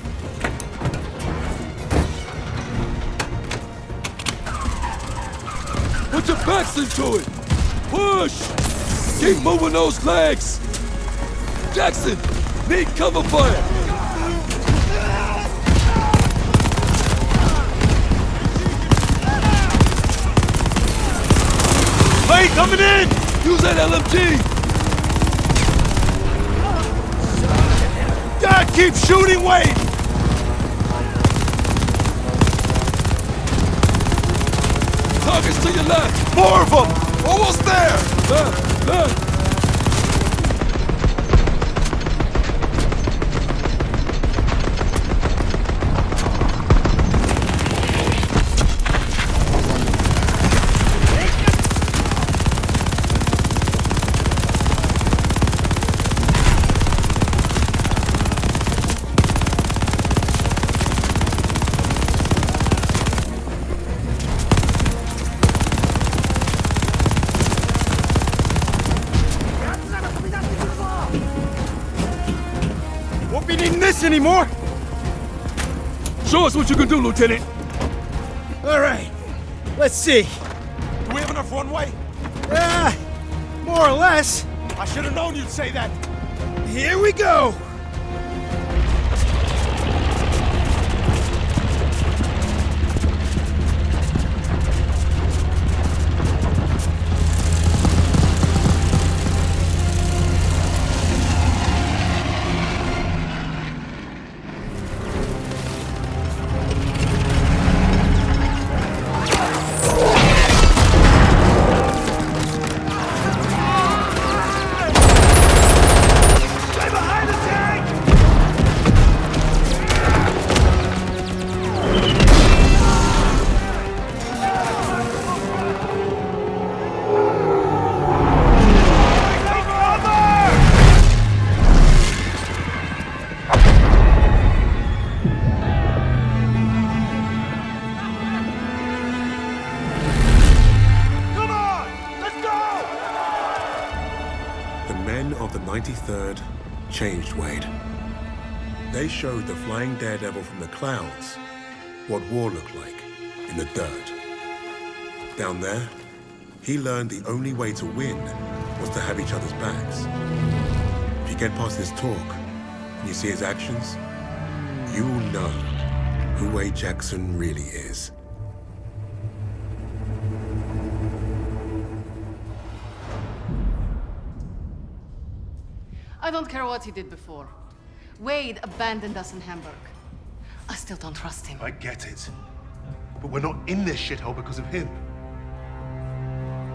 Put your backs into it. Push. Keep moving those legs. Jackson, need cover fire. Plane coming in! Use that LMG. Dad, keep shooting, Wade! Targets to your left! More of them! Almost there! Left, left! Anymore? Show us what you can do, Lieutenant. All right. Let's see. Do we have enough runway? More or less. I should have known you'd say that. Here we go. of the 93rd changed Wade. They showed the flying daredevil from the clouds what war looked like in the dirt. Down there, he learned the only way to win was to have each other's backs. If you get past his talk and you see his actions, you will know who Wade Jackson really is. I don't care what he did before. Wade abandoned us in Hamburg. I still don't trust him. I get it. But we're not in this shithole because of him.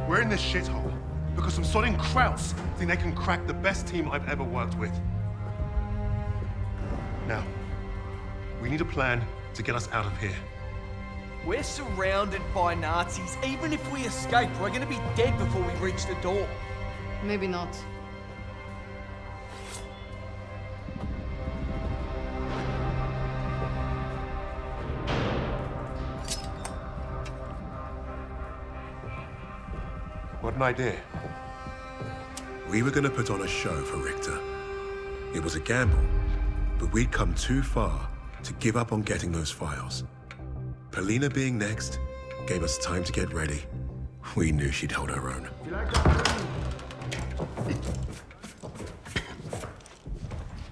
We're in this shithole because some sodding Krauts think they can crack the best team I've ever worked with. Now, we need a plan to get us out of here. We're surrounded by Nazis. Even if we escape, we're gonna be dead before we reach the door. Maybe not. What an idea. We were gonna put on a show for Richter. It was a gamble, but we'd come too far to give up on getting those files. Polina being next gave us time to get ready. We knew she'd hold her own.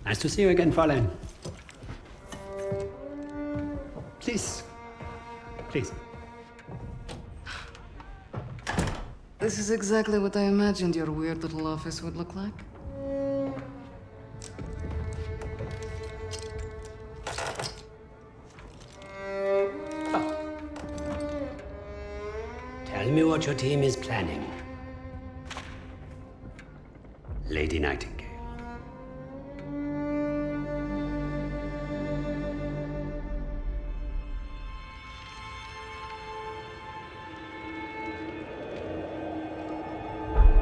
Nice to see you again, Fräulein. Please. Please. This is exactly what I imagined your weird little office would look like. Tell me what your team is planning. Lady Nightingale.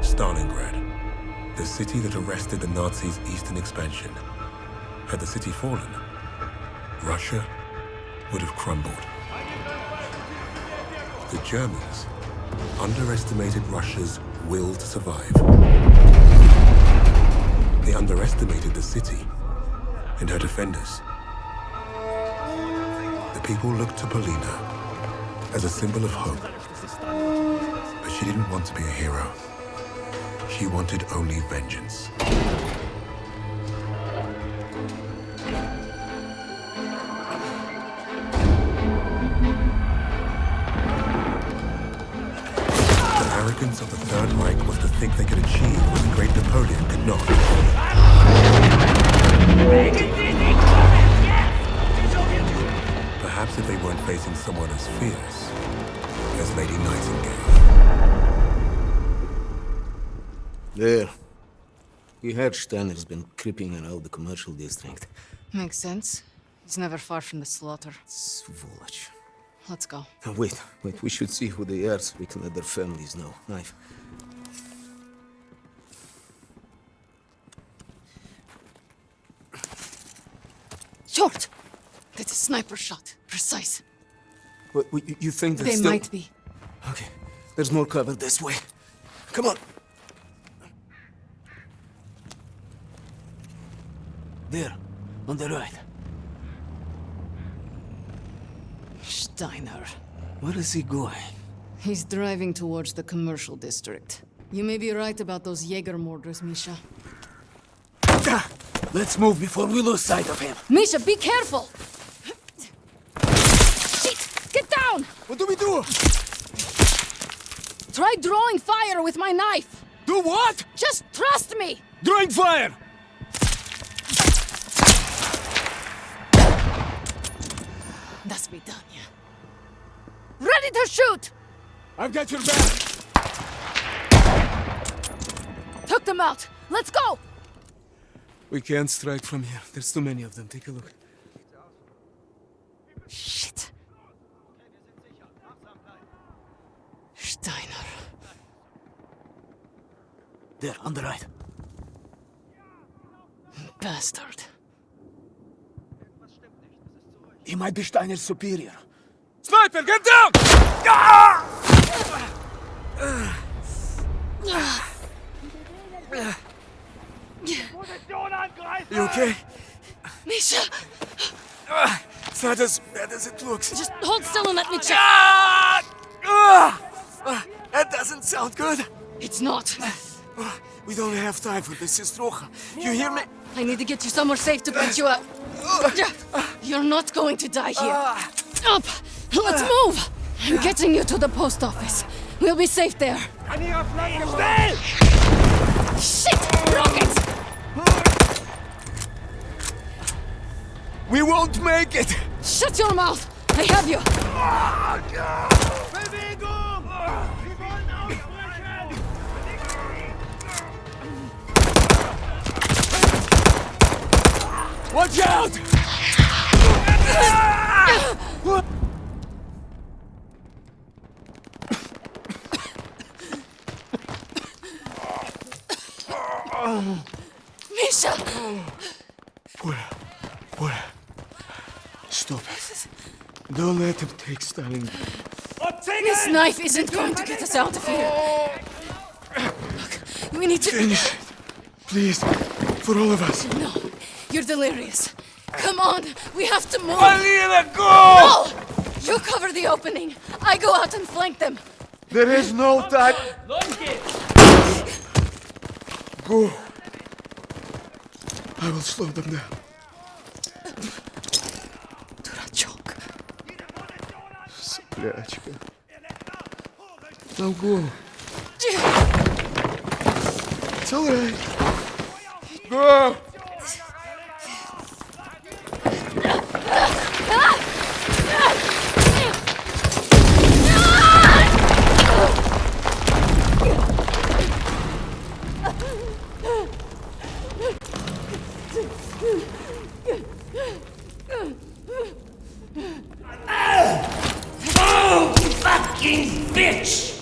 Stalingrad, the city that arrested the Nazis' eastern expansion. Had the city fallen, Russia would have crumbled. The Germans underestimated Russia's will to survive. They underestimated the city and her defenders. The people looked to Polina as a symbol of hope, but she didn't want to be a hero. She wanted only vengeance. The arrogance of the Third Reich was to think they could achieve what the great Napoleon could not. Perhaps if they weren't facing someone as fierce as Lady Nightingale. There. We heard Steiner's been creeping around the commercial district. Makes sense. He's never far from the slaughter. Svoloch. Let's go. Now, wait. We should see who they are so we can let their families know. Knife. Short! That's a sniper shot. Precise. What, you think that They still... might be. Okay. There's more cover this way. Come on. There. On the right. Steiner. Where is he going? He's driving towards the commercial district. You may be right about those Jaeger mortars, Misha. Let's move before we lose sight of him. Misha, be careful! Shit! Get down! What do we do? Try drawing fire with my knife! Do what? Just trust me! Drawing fire! That's be done, yeah. Ready to shoot! I've got your back! Took them out! Let's go! We can't strike from here. There's too many of them. Take a look. Shit. Steiner. There, on the right. Bastard. He might be Steiner's superior. Sniper, get down! You okay? Misha! It's not as bad as it looks. Just hold still and let me check. That doesn't sound good. It's not. We don't have time for this, Sistrocha. You hear me? I need to get you somewhere safe to patch you up. You're not going to die here. Up! Let's move! I'm getting you to the post office. We'll be safe there. Shit! Rockets! We won't make it! Shut your mouth! I have you! Watch out! Misha! Where? Stop it. Don't let him take Stalin. This knife isn't going to get us out of here. Look, we need to... Finish it. Please. For all of us. No, you're delirious. Come on, we have to move. Polina, go! No! You cover the opening. I go out and flank them. There is no time. Go. I will slow them down. Durачок. Соплячка. Now go. It's all right. Go! Oh, fucking bitch!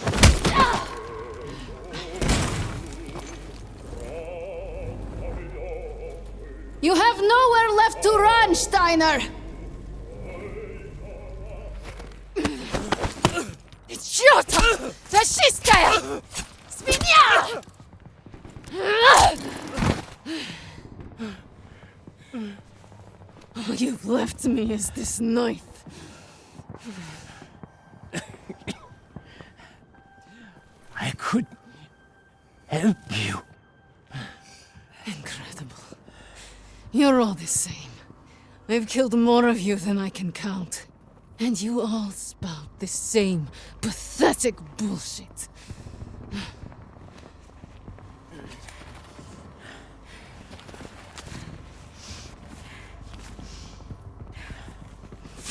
You have nowhere left to run, Steiner! Idioта! Фашистская! Свинья! All you've left me is this knife. I could help you. Incredible. You're all the same. I've killed more of you than I can count. And you all spout the same pathetic bullshit.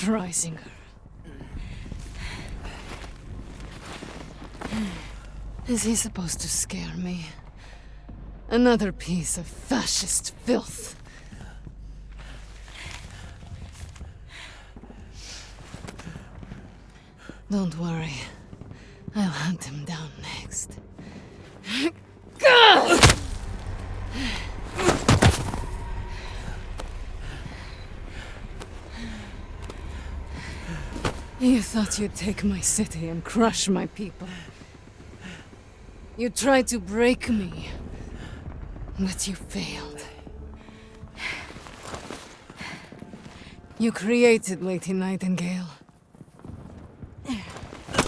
Freisinger. Is he supposed to scare me? Another piece of fascist filth. Don't worry. I'll hunt him down next. You thought you'd take my city and crush my people. You tried to break me, but you failed. You created Lady Nightingale.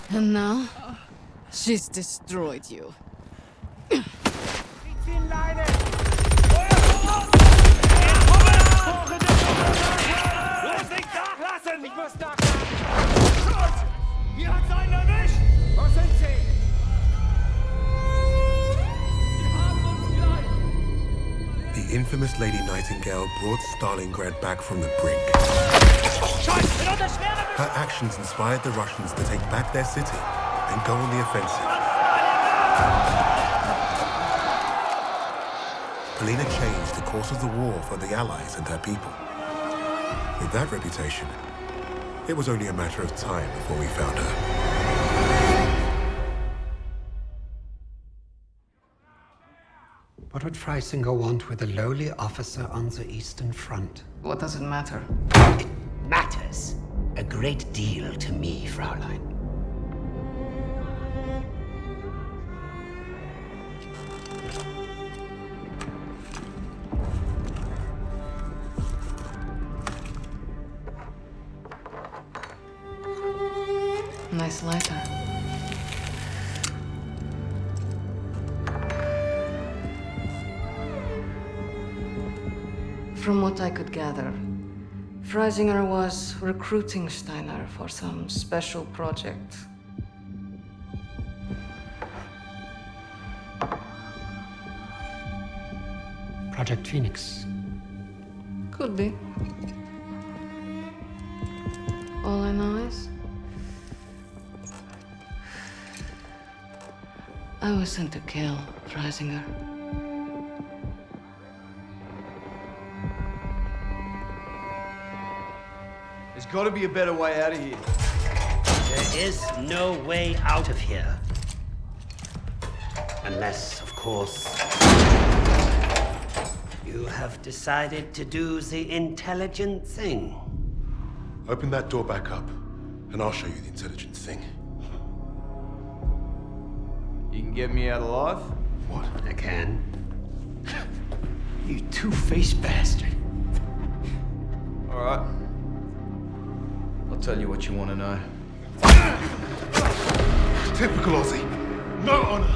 And now, she's destroyed you. The infamous Lady Nightingale brought Stalingrad back from the brink. Her actions inspired the Russians to take back their city and go on the offensive. Polina changed the course of the war for the Allies and her people. With that reputation, it was only a matter of time before we found her. What would Freisinger want with a lowly officer on the Eastern Front? What does it matter? It matters a great deal to me, Fraulein. Nice lighter. From what I could gather, Freisinger was recruiting Steiner for some special project. Project Phoenix. Could be. All I know is I was sent to kill Freisinger. There's got to be a better way out of here. There is no way out of here. Unless, of course, you have decided to do the intelligent thing. Open that door back up, and I'll show you the intelligent thing. You can get me out alive? What? I can. You two-faced bastard. All right. I'll tell you what you want to know. Typical Aussie. No honor,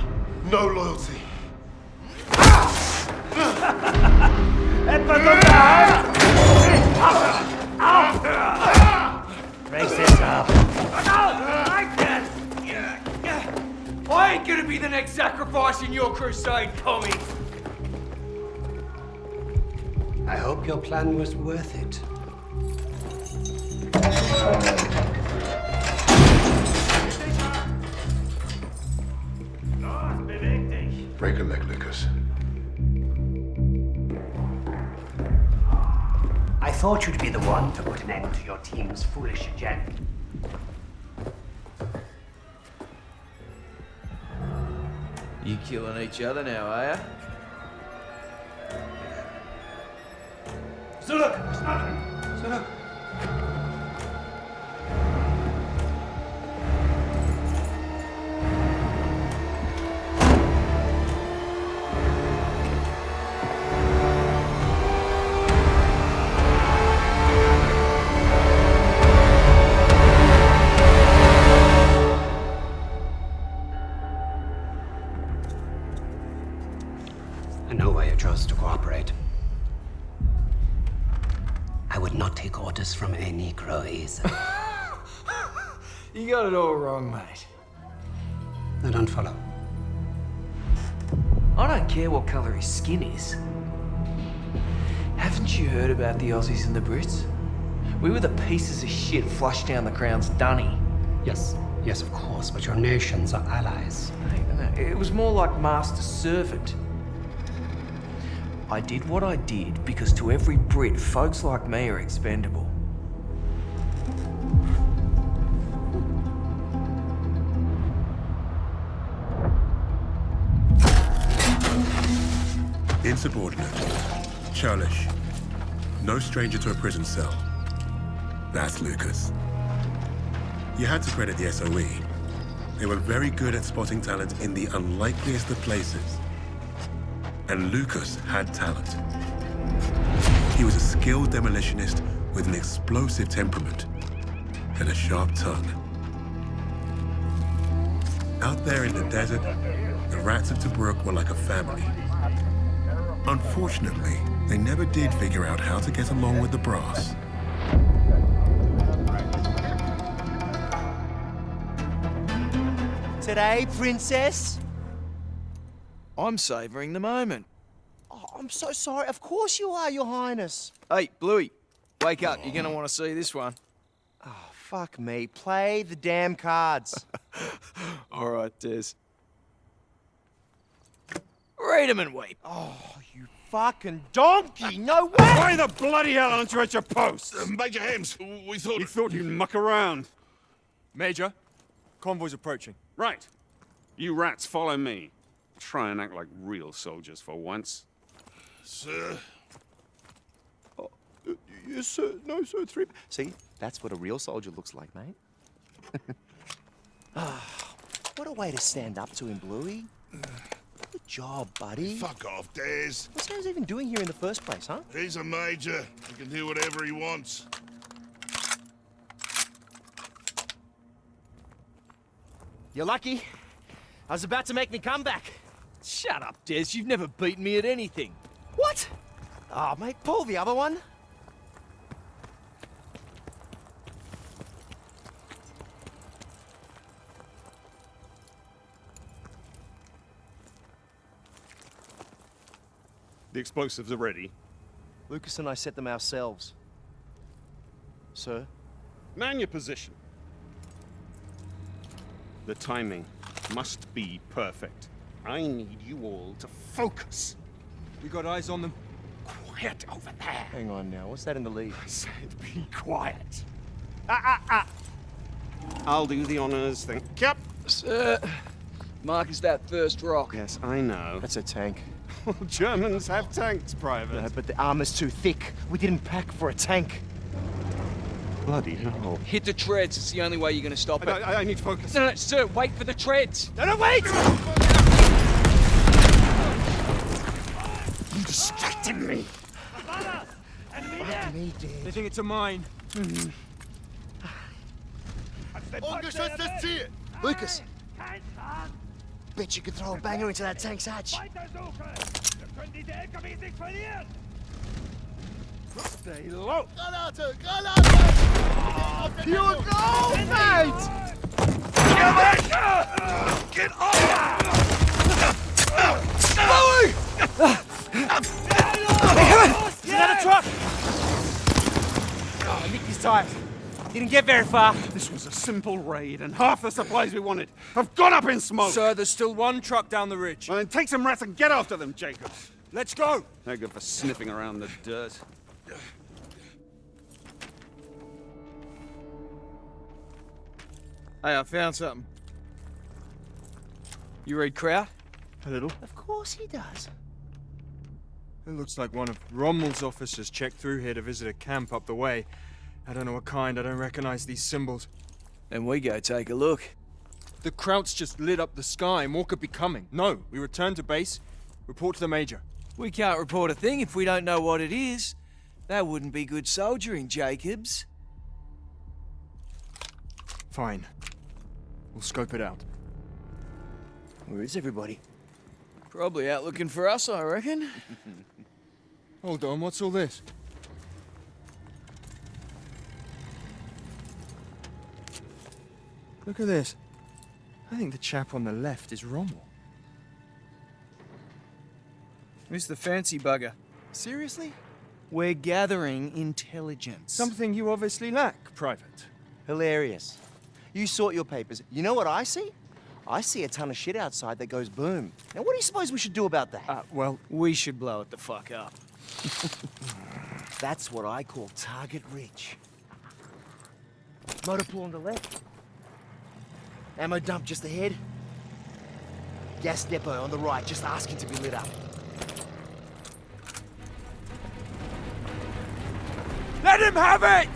no loyalty. Brace this up. I ain't gonna be the next sacrifice in your crusade, Tommy. I hope your plan was worth it. Break a leg, Lucas. I thought you'd be the one to put an end to your team's foolish agenda. You killing each other now, are ya? Zurück! Zurück! I know why you chose to cooperate. I would not take orders from a Negro either. You got it all wrong, mate. I don't follow. I don't care what colour his skin is. Haven't you heard about the Aussies and the Brits? We were the pieces of shit flushed down the Crown's dunny. Yes, yes, of course, but your nations are allies. No, it was more like master-servant. I did what I did because to every Brit, folks like me are expendable. Insubordinate, churlish, no stranger to a prison cell. That's Lucas. You had to credit the SOE. They were very good at spotting talent in the unlikeliest of places. And Lucas had talent. He was a skilled demolitionist with an explosive temperament and a sharp tongue. Out there in the desert, the rats of Tobruk were like a family. Unfortunately, they never did figure out how to get along with the brass. Today, princess? I'm savouring the moment. Oh, I'm so sorry. Of course you are, your highness. Hey, Bluey, wake up. You're gonna want to see this one. Oh, fuck me. Play the damn cards. All right, Des. Read 'em and weep. Oh, you fucking donkey! No way! Why the bloody hell aren't you at your post? Major Hems, we thought... We thought you'd muck around. Major, convoy's approaching. Right. You rats follow me. Try and act like real soldiers for once. Sir? Oh, yes, sir. No, sir. Three... See, that's what a real soldier looks like, mate. What a way to stand up to him, Bluey. Good job, buddy. Fuck off, Des. What's he even doing here in the first place, huh? He's a major. He can do whatever he wants. You're lucky. I was about to make me comeback. Shut up, Des. You've never beaten me at anything. What? Oh, mate, pull the other one. The explosives are ready. Lucas and I set them ourselves. Sir? Man your position. The timing must be perfect. I need you all to focus. We got eyes on them. Quiet over there. Hang on now, what's that in the lead? I said be quiet. I'll do the honors, thank you. Sir, Mark is that first rock. Yes, I know. That's a tank. Germans have tanks, Private. No, but the armor's too thick. We didn't pack for a tank. Bloody hell. Hit the treads. It's the only way you're going to stop it. I need to focus. No, sir, wait for the treads. No, wait! You distracted me. Fuck me, dude. They think it's a mine. Ungeschütztes Ziel! Lucas! Bet you could throw a banger into that tank's hatch. Stay low. Granate! Granate! You go, mate! Get off! Louie! Is that a truck? I nicked his tires. Didn't get very far. This was a simple raid, and half the supplies we wanted have gone up in smoke. Sir, there's still one truck down the ridge. Well, then take some rats and get after them, Jacobs. Let's go. No good for sniffing around the dirt. Hey, I found something. You read Kraut? A little. Of course he does. It looks like one of Rommel's officers checked through here to visit a camp up the way. I don't know what kind. I don't recognize these symbols. Then we go take a look. The Krauts just lit up the sky. More could be coming. No, we return to base. Report to the Major. We can't report a thing if we don't know what it is. That wouldn't be good soldiering, Jacobs. Fine. We'll scope it out. Where is everybody? Probably out looking for us, I reckon. Hold on, what's all this? Look at this. I think the chap on the left is Rommel. Who's the fancy bugger? Seriously? We're gathering intelligence. Something you obviously lack, Private. Hilarious. You sort your papers. You know what I see? I see a ton of shit outside that goes boom. Now, what do you suppose we should do about that? Well, we should blow it the fuck up. That's what I call target rich. Motor pool on the left. Ammo dump just ahead. Gas depot on the right, just asking to be lit up. Let him have it!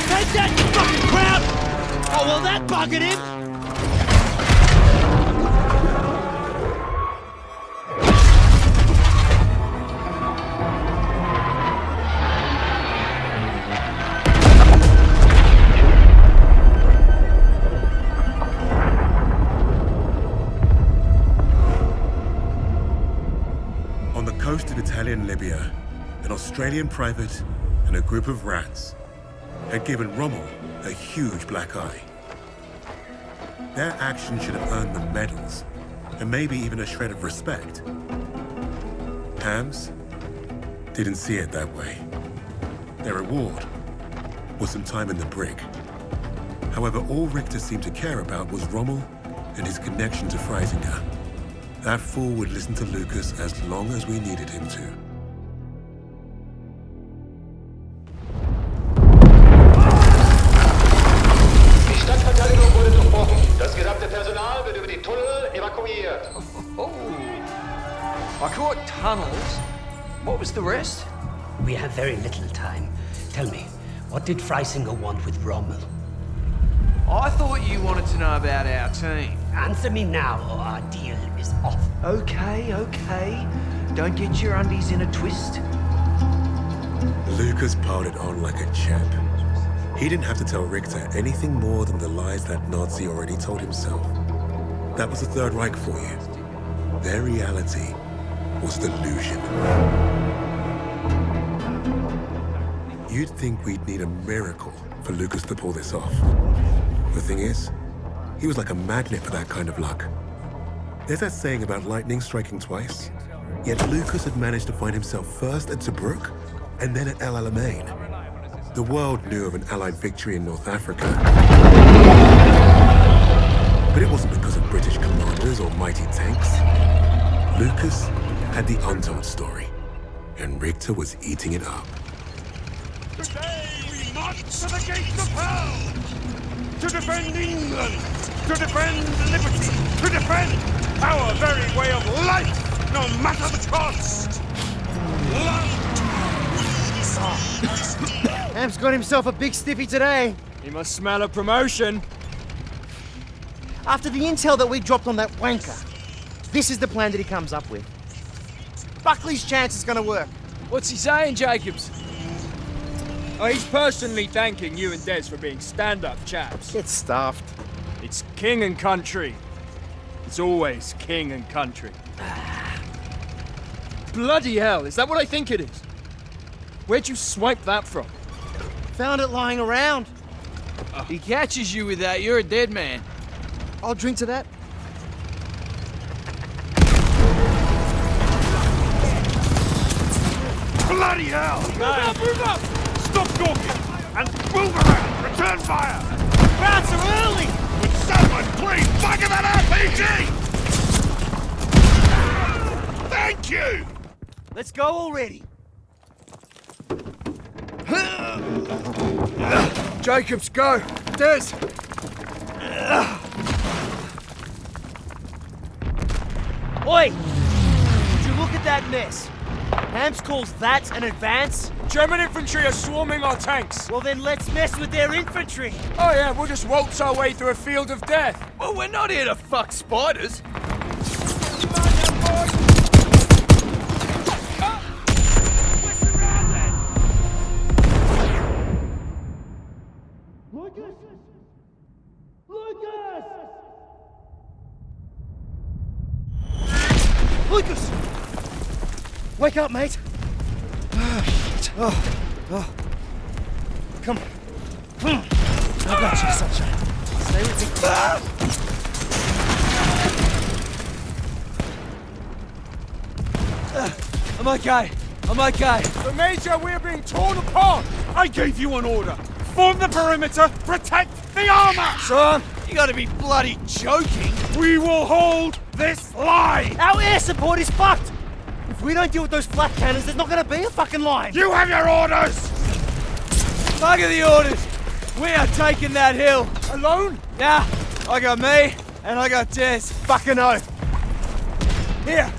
Take that, you fucking crowd! Oh, well, that buggered him! On the coast of Italian Libya, an Australian private and a group of rats had given Rommel a huge black eye. Their action should have earned them medals, and maybe even a shred of respect. Hams didn't see it that way. Their reward was some time in the brig. However, all Richter seemed to care about was Rommel and his connection to Freisinger. That fool would listen to Lucas as long as we needed him to. Die Stadtverteidigung wurde durchbrochen. Das gesamte Personal wird über die Tunnel evakuiert. Oh. I caught tunnels. What was the rest? We have very little time. Tell me, what did Freisinger want with Rommel? I thought you wanted to know about our team. Answer me now, or our deal is off. Okay. Don't get your undies in a twist. Lucas piled it on like a champ. He didn't have to tell Richter anything more than the lies that Nazi already told himself. That was the Third Reich for you. Their reality was delusion. You'd think we'd need a miracle for Lucas to pull this off. The thing is, he was like a magnet for that kind of luck. There's that saying about lightning striking twice. Yet Lucas had managed to find himself first at Tobruk and then at El Alamein. The world knew of an Allied victory in North Africa. But it wasn't because of British commanders or mighty tanks. Lucas had the untold story, and Richter was eating it up. Today we march to the gates of hell! To defend England! To defend liberty! To defend our very way of life, no matter the cost! Ham's got himself a big stiffy today. He must smell a promotion. After the intel that we dropped on that wanker, this is the plan that he comes up with. Buckley's chance is gonna work. What's he saying, Jacobs? Oh, he's personally thanking you and Des for being stand-up chaps. Get stuffed. It's king and country. It's always king and country. Bloody hell, is that what I think it is? Where'd you swipe that from? Found it lying around. He catches you with that, you're a dead man. I'll drink to that. Bloody hell! Move up! Stop talking! And move around! Return fire! Rats are early! Would someone please fire that RPG? Thank you! Let's go already. Jacobs, go! Des! Oi! Would you look at that mess? Hams calls that an advance? German infantry are swarming our tanks. Well then let's mess with their infantry. Oh yeah, we'll just waltz our way through a field of death. Well, we're not here to fuck spiders. Lucas! Wake up, mate! Oh. Come on. I got you, sunshine. Stay with me. I'm okay. I'm okay. The Major, we're being torn apart! I gave you an order. Form the perimeter, protect the armor! Son, you gotta be bloody joking. We will hold this line! Our air support is fucked! If we don't deal with those flak cannons, there's not gonna be a fucking line! You have your orders! Look at the orders. We are taking that hill. Alone? Yeah, I got me, and I got Tess. Fucking oath. Here,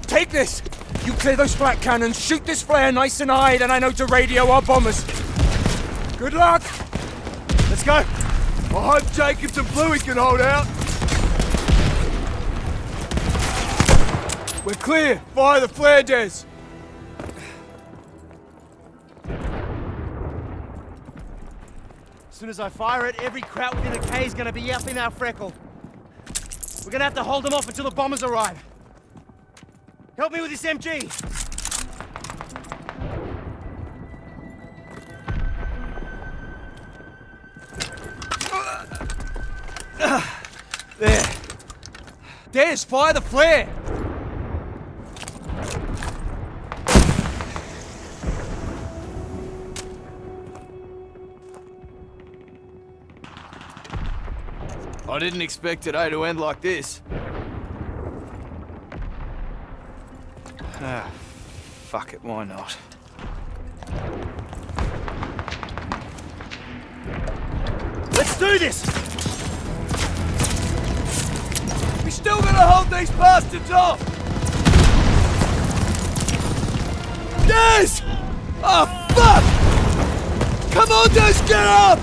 take this. You clear those flak cannons, shoot this flare nice and high, then I know to radio our bombers. Good luck. Let's go. I hope Jacobs and Bluey can hold out. We're clear. Fire the flare, Des. As soon as I fire it, every kraut within a K is gonna be up in our freckle. We're gonna have to hold them off until the bombers arrive. Help me with this MG! There. Des, fire the flare! I didn't expect today to end like this. Ah, fuck it, why not? Let's do this! We still gotta hold these bastards off! Des! Oh, fuck! Come on, Des, get up!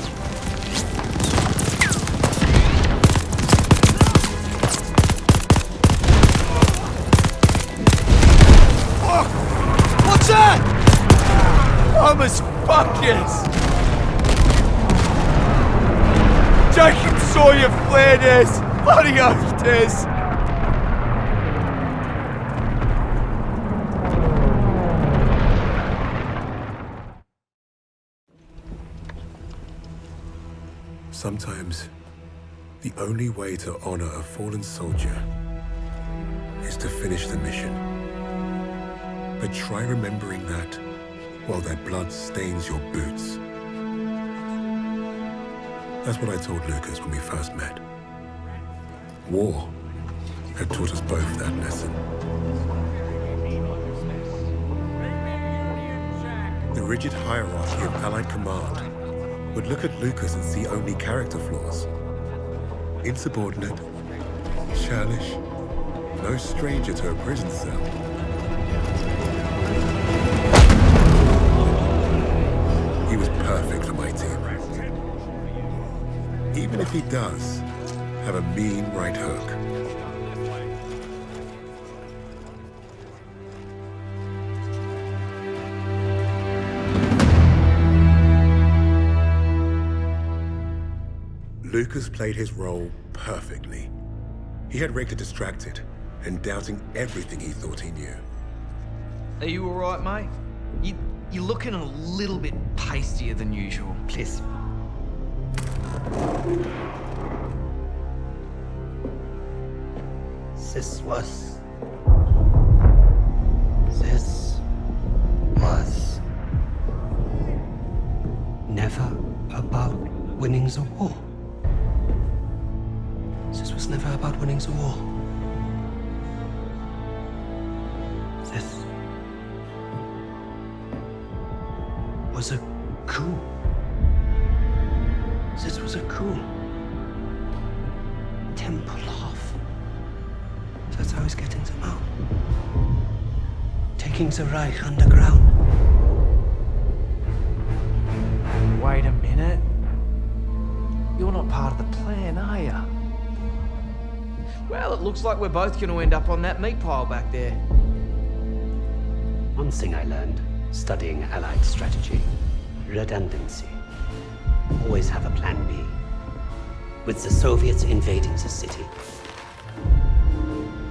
What's that? I'm as fuck, yes. Jacob saw your flare, Des. Bloody oath, Des. Sometimes, the only way to honor a fallen soldier is to finish the mission. But try remembering that while their blood stains your boots. That's what I told Lucas when we first met. War had taught us both that lesson. The rigid hierarchy of Allied command would look at Lucas and see only character flaws. Insubordinate, churlish, no stranger to a prison cell. He was perfect for my team. Even if he does have a mean right hook. Lucas played his role perfectly. He had Richter distracted and doubting everything he thought he knew. Are you alright, mate? You're looking a little bit pastier than usual. Please. This was never about winning the war. This was never about winning the war. This was a coup. This was a coup. Tempelhof. That's how he's getting them out. Taking the Reich underground. Wait a minute. You're not part of the plan, are you? Well, it looks like we're both going to end up on that meat pile back there. One thing I learned studying Allied strategy: redundancy. Always have a plan B. With the Soviets invading the city,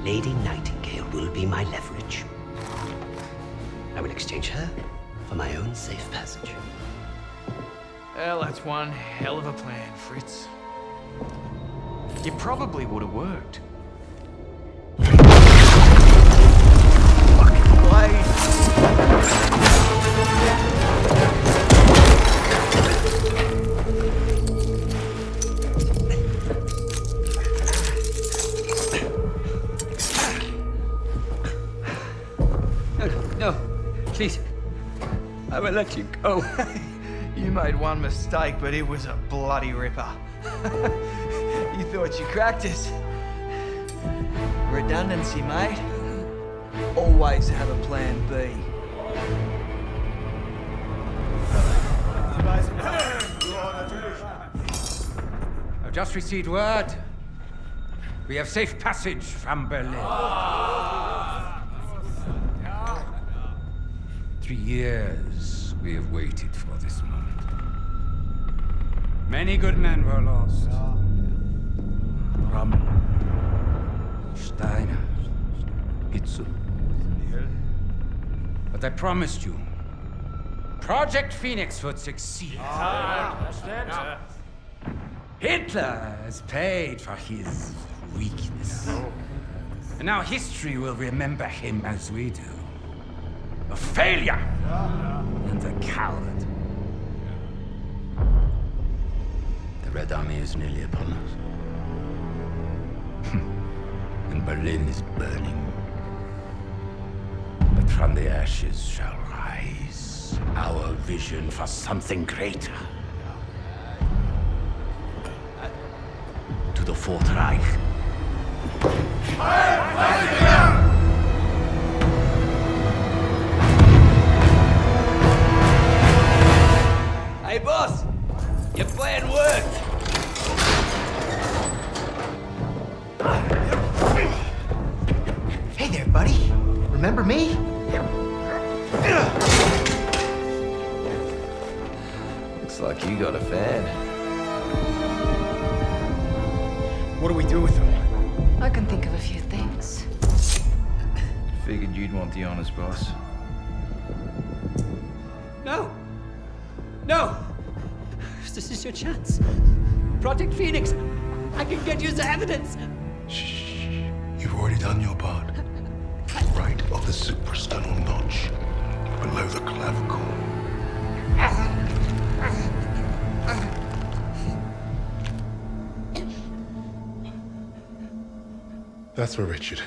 Lady Nightingale will be my leverage. I will exchange her for my own safe passage. Well, that's one hell of a plan, Fritz. It probably would have worked. let you go. You made one mistake, but it was a bloody ripper. You thought you cracked it. Redundancy, mate. Always have a plan B. I've just received word. We have safe passage from Berlin. 3 years we have waited for this moment. Many good men were lost. Rommel, Steiner, Hitzel. But I promised you, Project Phoenix would succeed. Hitler has paid for his weakness. And now history will remember him as we do. A failure and a coward. The Red Army is nearly upon us. And Berlin is burning. But from the ashes shall rise our vision for something greater. To the Fourth Reich. Hey, boss! Your plan worked! Hey there, buddy. Remember me? Looks like you got a fan. What do we do with him? I can think of a few things. Figured you'd want the honors, boss. No! No! This is your chance. Project Phoenix! I can get you the evidence! You've already done your part. Right of the suprasternal notch, below the clavicle. That's for Richard.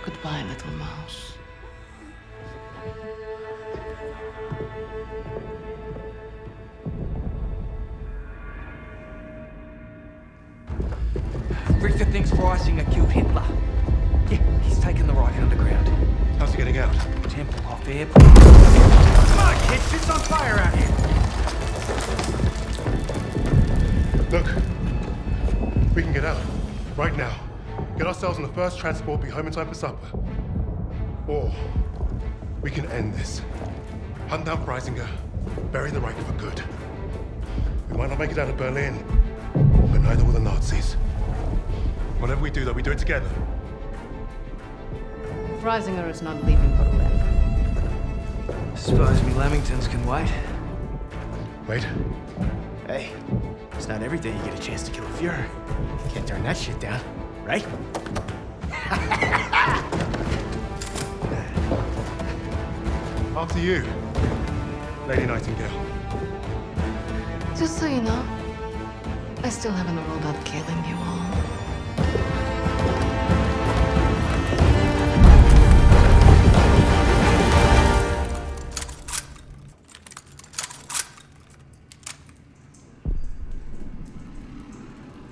Goodbye, little mouse. Richter thinks Freisinger killed Hitler. Yeah, he's taken the Reich underground. How's he getting out? Tempelhof Airport. Come on, kids! It's on fire out here! Look, we can get out. Right now. Get ourselves on the first transport, be home in time for supper. Or we can end this. Hunt down Freisinger, bury the Reich for good. We might not make it out of Berlin, but neither will the Nazis. Whatever we do, though, we do it together. Freisinger is not leaving Berlin. Suppose me Lamingtons can wait. Wait? Hey, it's not every day you get a chance to kill a Fuhrer. Can't turn that shit down, right? After you, Lady Nightingale. Just so you know, I still haven't ruled out killing you all.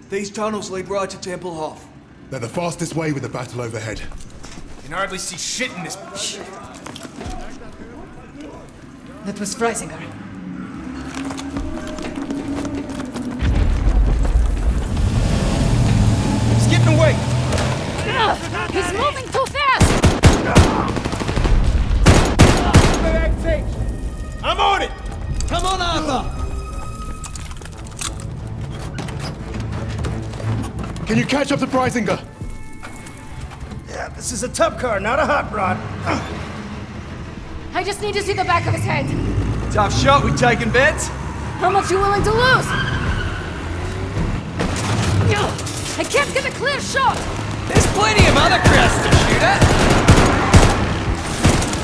These tunnels lead right to Tempelhof. They're the fastest way with the battle overhead. You can hardly see shit in this bitch. That was Freisinger. He's getting away! He's moving too fast! I'm on it! Come on, Arthur! Can you catch up to Freisinger? Yeah, this is a tub car, not a hot rod. I just need to see the back of his head. Tough shot, we taking bets? How much you willing to lose? I can't get a clear shot! There's plenty of other crowds to shoot at.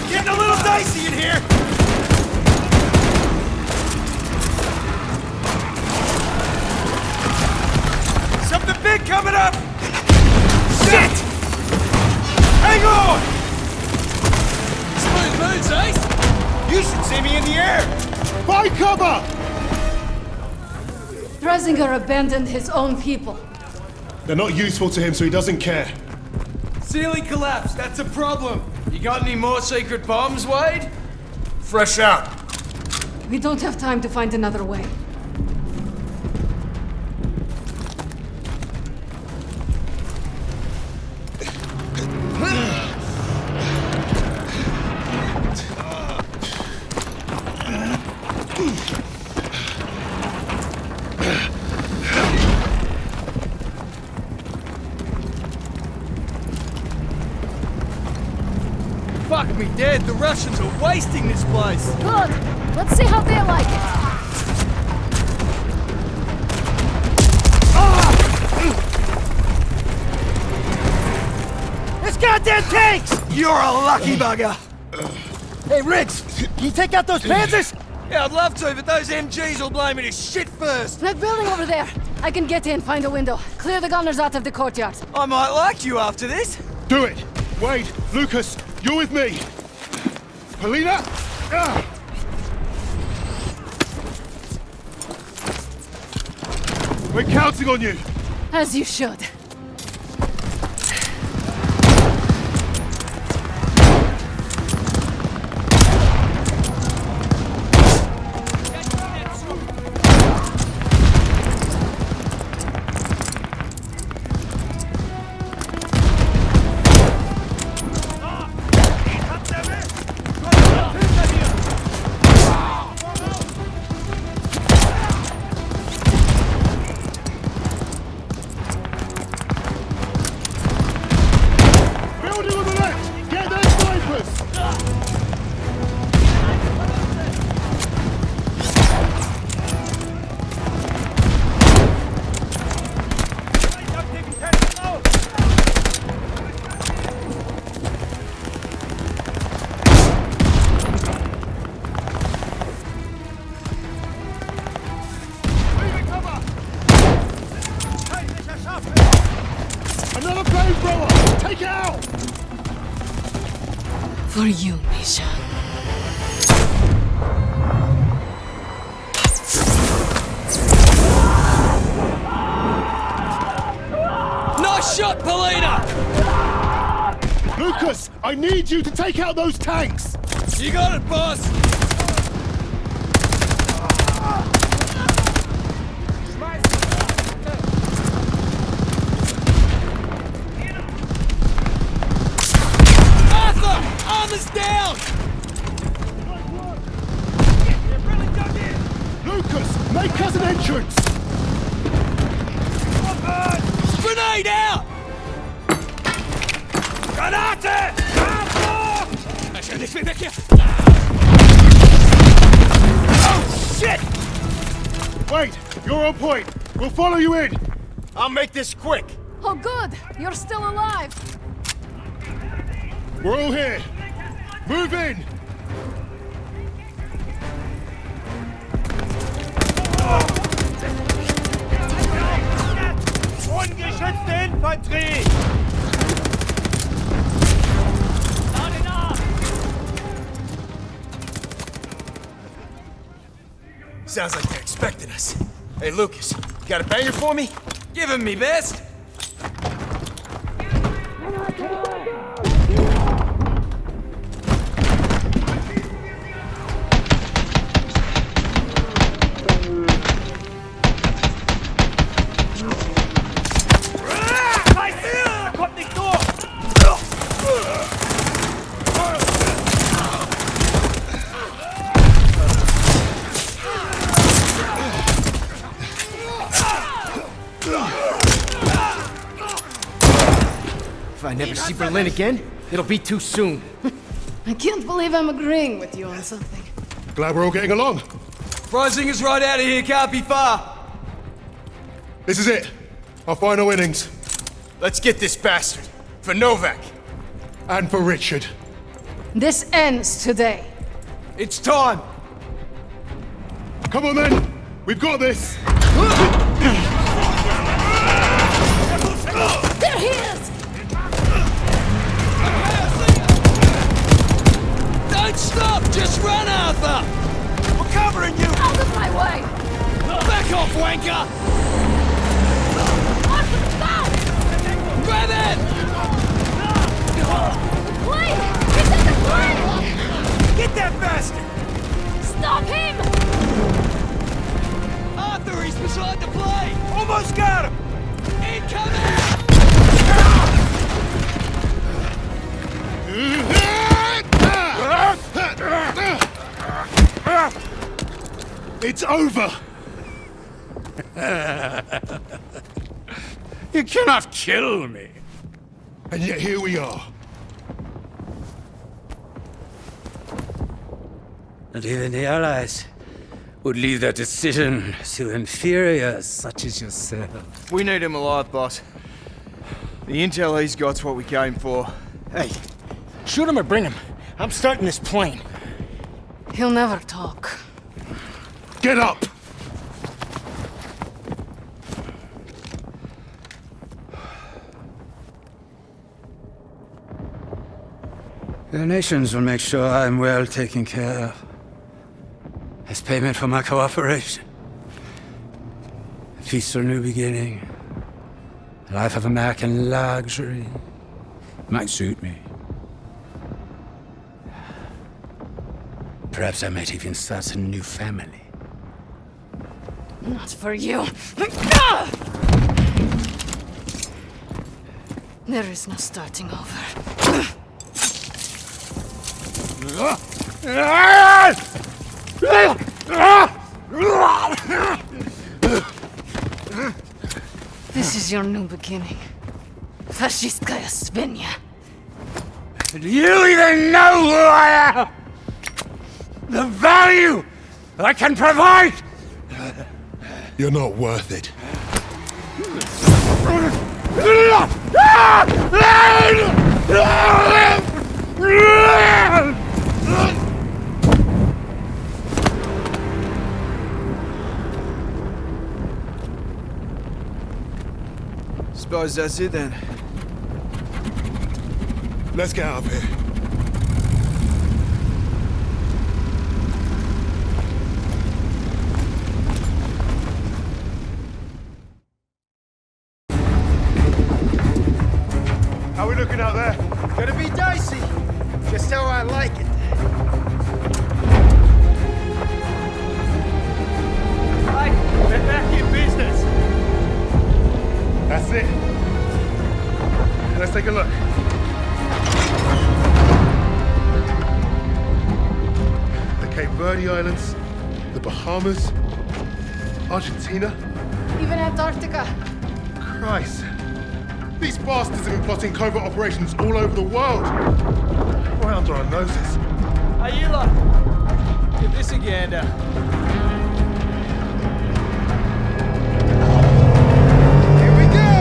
Getting a little dicey in here! Something big coming up! Shit! Hang on! Smooth moves, eh? You should see me in the air! Find cover! Dresinger abandoned his own people. They're not useful to him, so he doesn't care. Ceiling collapsed, that's a problem. You got any more secret bombs, Wade? Fresh out. We don't have time to find another way. Fuck me dead, the Russians are wasting this place. Good. Let's see how they like it. This goddamn tanks! You're a lucky bugger! Hey, Riggs, can you take out those Panzers? Yeah, I'd love to, but those MGs will blow me to shit first. That building over there. I can get in, find a window. Clear the gunners out of the courtyard. I might like you after this. Do it! Wade, Lucas, you're with me! Polina! We're counting on you! As you should. Another flamethrower! Take it out! For you, Misha. Nice shot, Polina! Lucas, I need you to take out those tanks! You got it, boss! Armor's down! Lucas, make us an entrance! Grenade out! Granate! Oh, shit! Wait, you're on point. We'll follow you in. I'll make this quick. Oh, good. You're still alive. We're all here. Move in. Ungeschützte Infanterie! Sounds like they're expecting us. Hey, Lucas, you got a banger for me? Give him me best. If I never see Berlin again, it'll be too soon. I can't believe I'm agreeing with you on something. Glad we're all getting along. Freisinger's right out of here, can't be far. This is it. Our final innings. Let's get this bastard. For Novak. And for Richard. This ends today. It's time. Come on, men. We've got this. There he is! Don't stop! Just run, Arthur! We're covering you! Out of my way! Back off, wanker! Arthur, stop! Grab it! Plane! It's in the plane! Get that bastard! Stop him! Arthur, he's beside the plane! Almost got him! Incoming! It's over! You cannot kill me. And yet here we are. Not even the Allies would leave their decision to inferiors such as yourself. We need him alive, boss. The intel he's got's what we came for. Hey, shoot him or bring him. I'm starting this plane. He'll never talk. Get up! The nations will make sure I'm well taken care of. As payment for my cooperation. A peaceful new beginning. A life of American luxury. Might suit me. Perhaps I might even start a new family. Not for you. There is no starting over. This is your new beginning. Fascistkaya Svinya. Do you even know who I am? The value I can provide? You're not worth it. Suppose that's it then. Let's get out of here. How are we looking out there? Gonna be dicey. Just how I like it. Right, we're back in business. That's it. Let's take a look. The Cape Verde Islands, the Bahamas, Argentina. Even Antarctica. Christ. These bastards have been plotting covert operations all over the world. Right under our noses. Hey, you lot. Give this a gander. Here we go!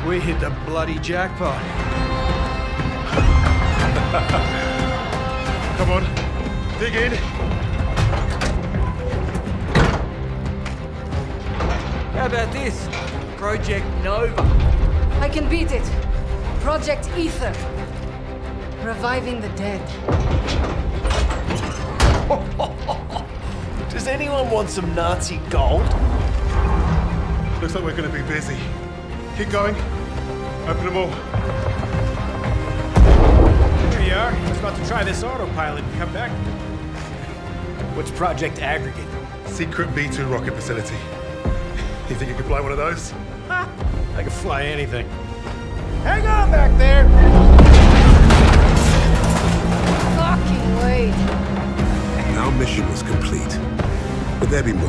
We hit the bloody jackpot. Come on. Dig in. How about this? Project Nova. I can beat it. Project Ether. Reviving the dead. Does anyone want some Nazi gold? Looks like we're going to be busy. Keep going. Open them all. Here you are. I was about to try this autopilot and come back. What's Project Aggregate? Secret B-2 rocket facility. You think you could fly one of those? Ha! I can fly anything. Hang on back there! Fucking wait. Our mission was complete. But there'd be more.